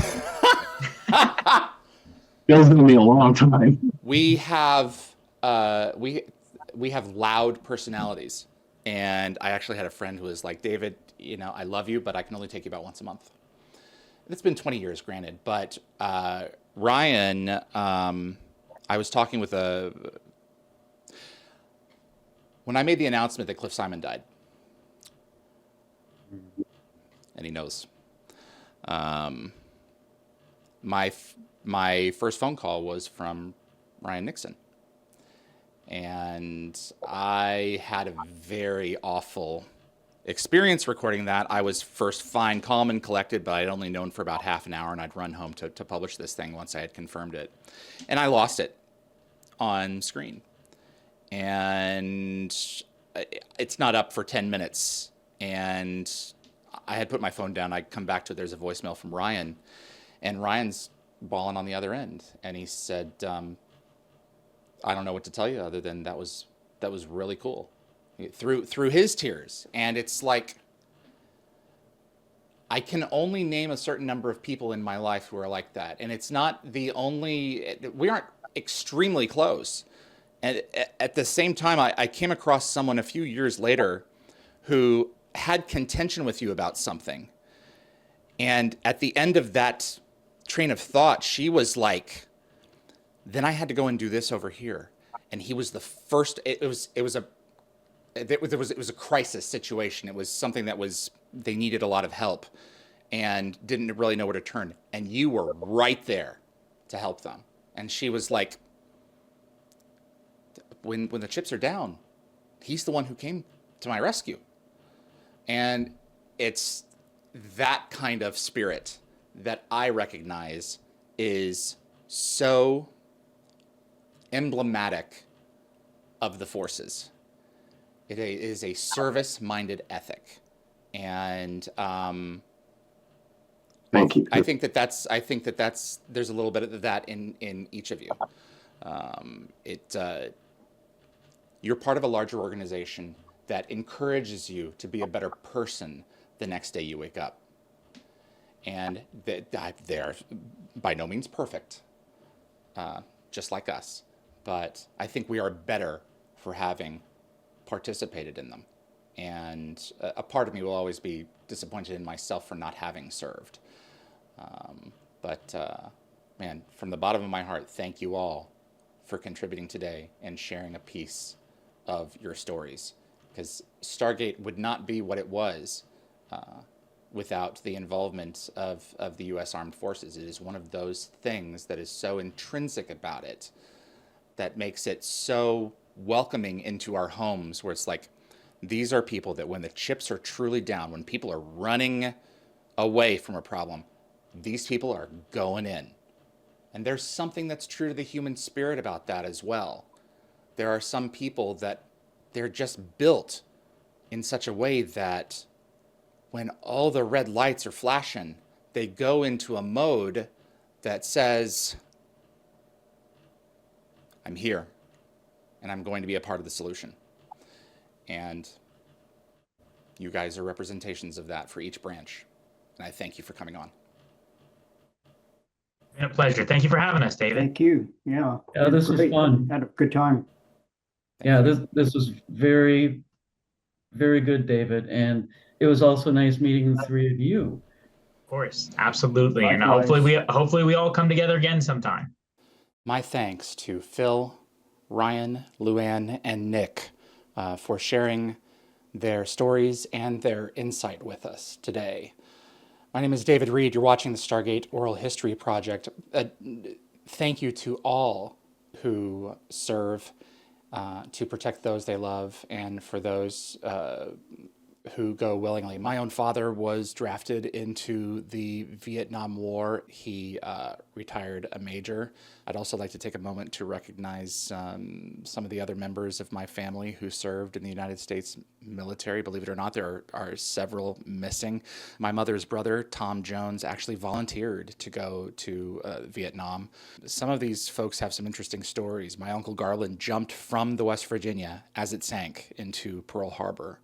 Phil's been me a long time. We have we have loud personalities. And I actually had a friend who was like, David, I love you, but I can only take you about once a month. It's been 20 years, granted. But Ryan, I was talking with when I made the announcement that Cliff Simon died, and he knows, my first phone call was from Ryan Nixon. And I had a very awful experience recording that. I was first fine, calm, and collected, but I'd only known for about half an hour, and I'd run home to publish this thing once I had confirmed it. And I lost it on screen. And it's not up for 10 minutes. And I had put my phone down. I come back to it. There's a voicemail from Ryan. And Ryan's bawling on the other end. And he said... I don't know what to tell you other than that was really cool, through his tears. And it's like, I can only name a certain number of people in my life who are like that, and it's not the only. We aren't extremely close. And at the same time, I came across someone a few years later who had contention with you about something, and at the end of that train of thought, she was like, then I had to go and do this over here. And he was the first. It was a crisis situation. It was something that they needed a lot of help and didn't really know where to turn. And you were right there to help them. And she was like, when the chips are down, he's the one who came to my rescue. And it's that kind of spirit that I recognize is so emblematic of the forces. It is a service-minded ethic, and thank you. I think that's there's a little bit of that in each of you. You're part of a larger organization that encourages you to be a better person the next day you wake up, and they're by no means perfect, just like us. But I think we are better for having participated in them. And a part of me will always be disappointed in myself for not having served. Man, from the bottom of my heart, thank you all for contributing today and sharing a piece of your stories. Because Stargate would not be what it was without the involvement of the U.S. Armed Forces. It is one of those things that is so intrinsic about it that makes it so welcoming into our homes, where it's like, these are people that when the chips are truly down, when people are running away from a problem, these people are going in. And there's something that's true to the human spirit about that as well. There are some people that they're just built in such a way that when all the red lights are flashing, they go into a mode that says, I'm here, and I'm going to be a part of the solution. And you guys are representations of that for each branch. And I thank you for coming on. Been a pleasure. Thank you for having us, David. Thank you. Yeah. Yeah, this was Great. fun. Had a good time. Yeah, this was very, very good, David. And it was also nice meeting the three of you. Of course, absolutely. And Likewise. hopefully we all come together again sometime. My thanks to Phil, Ryan, LuAnn, and Nick for sharing their stories and their insight with us today. My name is David Reed. You're watching the Stargate Oral History Project. Thank you to all who serve to protect those they love, and for those who go willingly. My own father was drafted into the Vietnam War. He retired a major. I'd also like to take a moment to recognize some of the other members of my family who served in the United States military. Believe it or not, there are several missing. My mother's brother, Tom Jones, actually volunteered to go to Vietnam. Some of these folks have some interesting stories. My Uncle Garland jumped from the West Virginia as it sank into Pearl Harbor.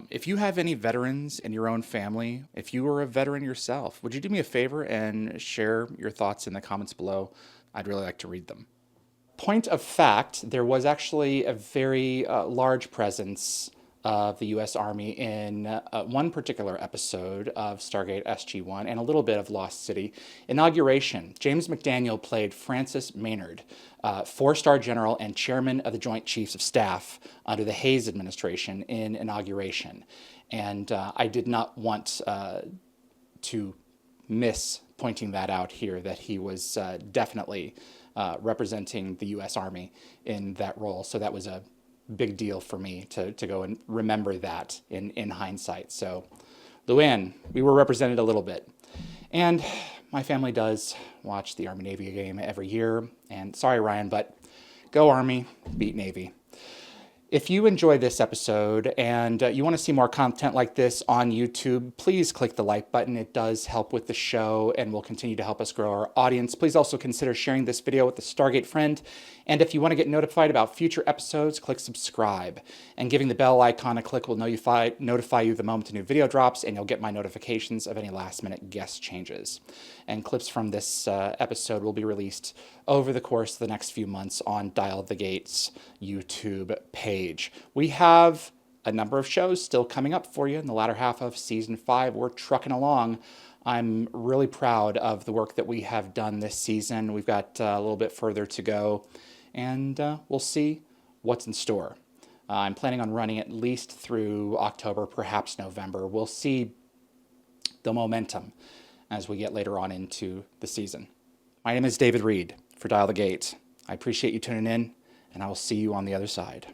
If you have any veterans in your own family, if you were a veteran yourself, would you do me a favor and share your thoughts in the comments below? I'd really like to read them. Point of fact, there was actually a very large presence of the U.S. Army in one particular episode of Stargate SG-1 and a little bit of Lost City. Inauguration, James McDaniel played Francis Maynard, four-star general and chairman of the Joint Chiefs of Staff under the Hseh administration in Inauguration. And I did not want to miss pointing that out here, that he was definitely representing the U.S. Army in that role. So that was a big deal for me to go and remember that in hindsight. So, LuAnn, we were represented a little bit. And my family does watch the Army-Navy game every year. And sorry, Ryan, but go Army, beat Navy. If you enjoyed this episode and you want to see more content like this on YouTube, please click the like button. It does help with the show and will continue to help us grow our audience. Please also consider sharing this video with a Stargate friend. And if you want to get notified about future episodes, click subscribe. And giving the bell icon a click will notify you the moment a new video drops, and you'll get my notifications of any last-minute guest changes. And clips from this episode will be released over the course of the next few months on Dial the Gate's YouTube page. We have a number of shows still coming up for you in the latter half of Season 5. We're trucking along. I'm really proud of the work that we have done this season. We've got a little bit further to go, and we'll see what's in store. I'm planning on running at least through October, perhaps November. We'll see the momentum as we get later on into the season. My name is David Reed for Dial the Gate. I appreciate you tuning in, and I will see you on the other side.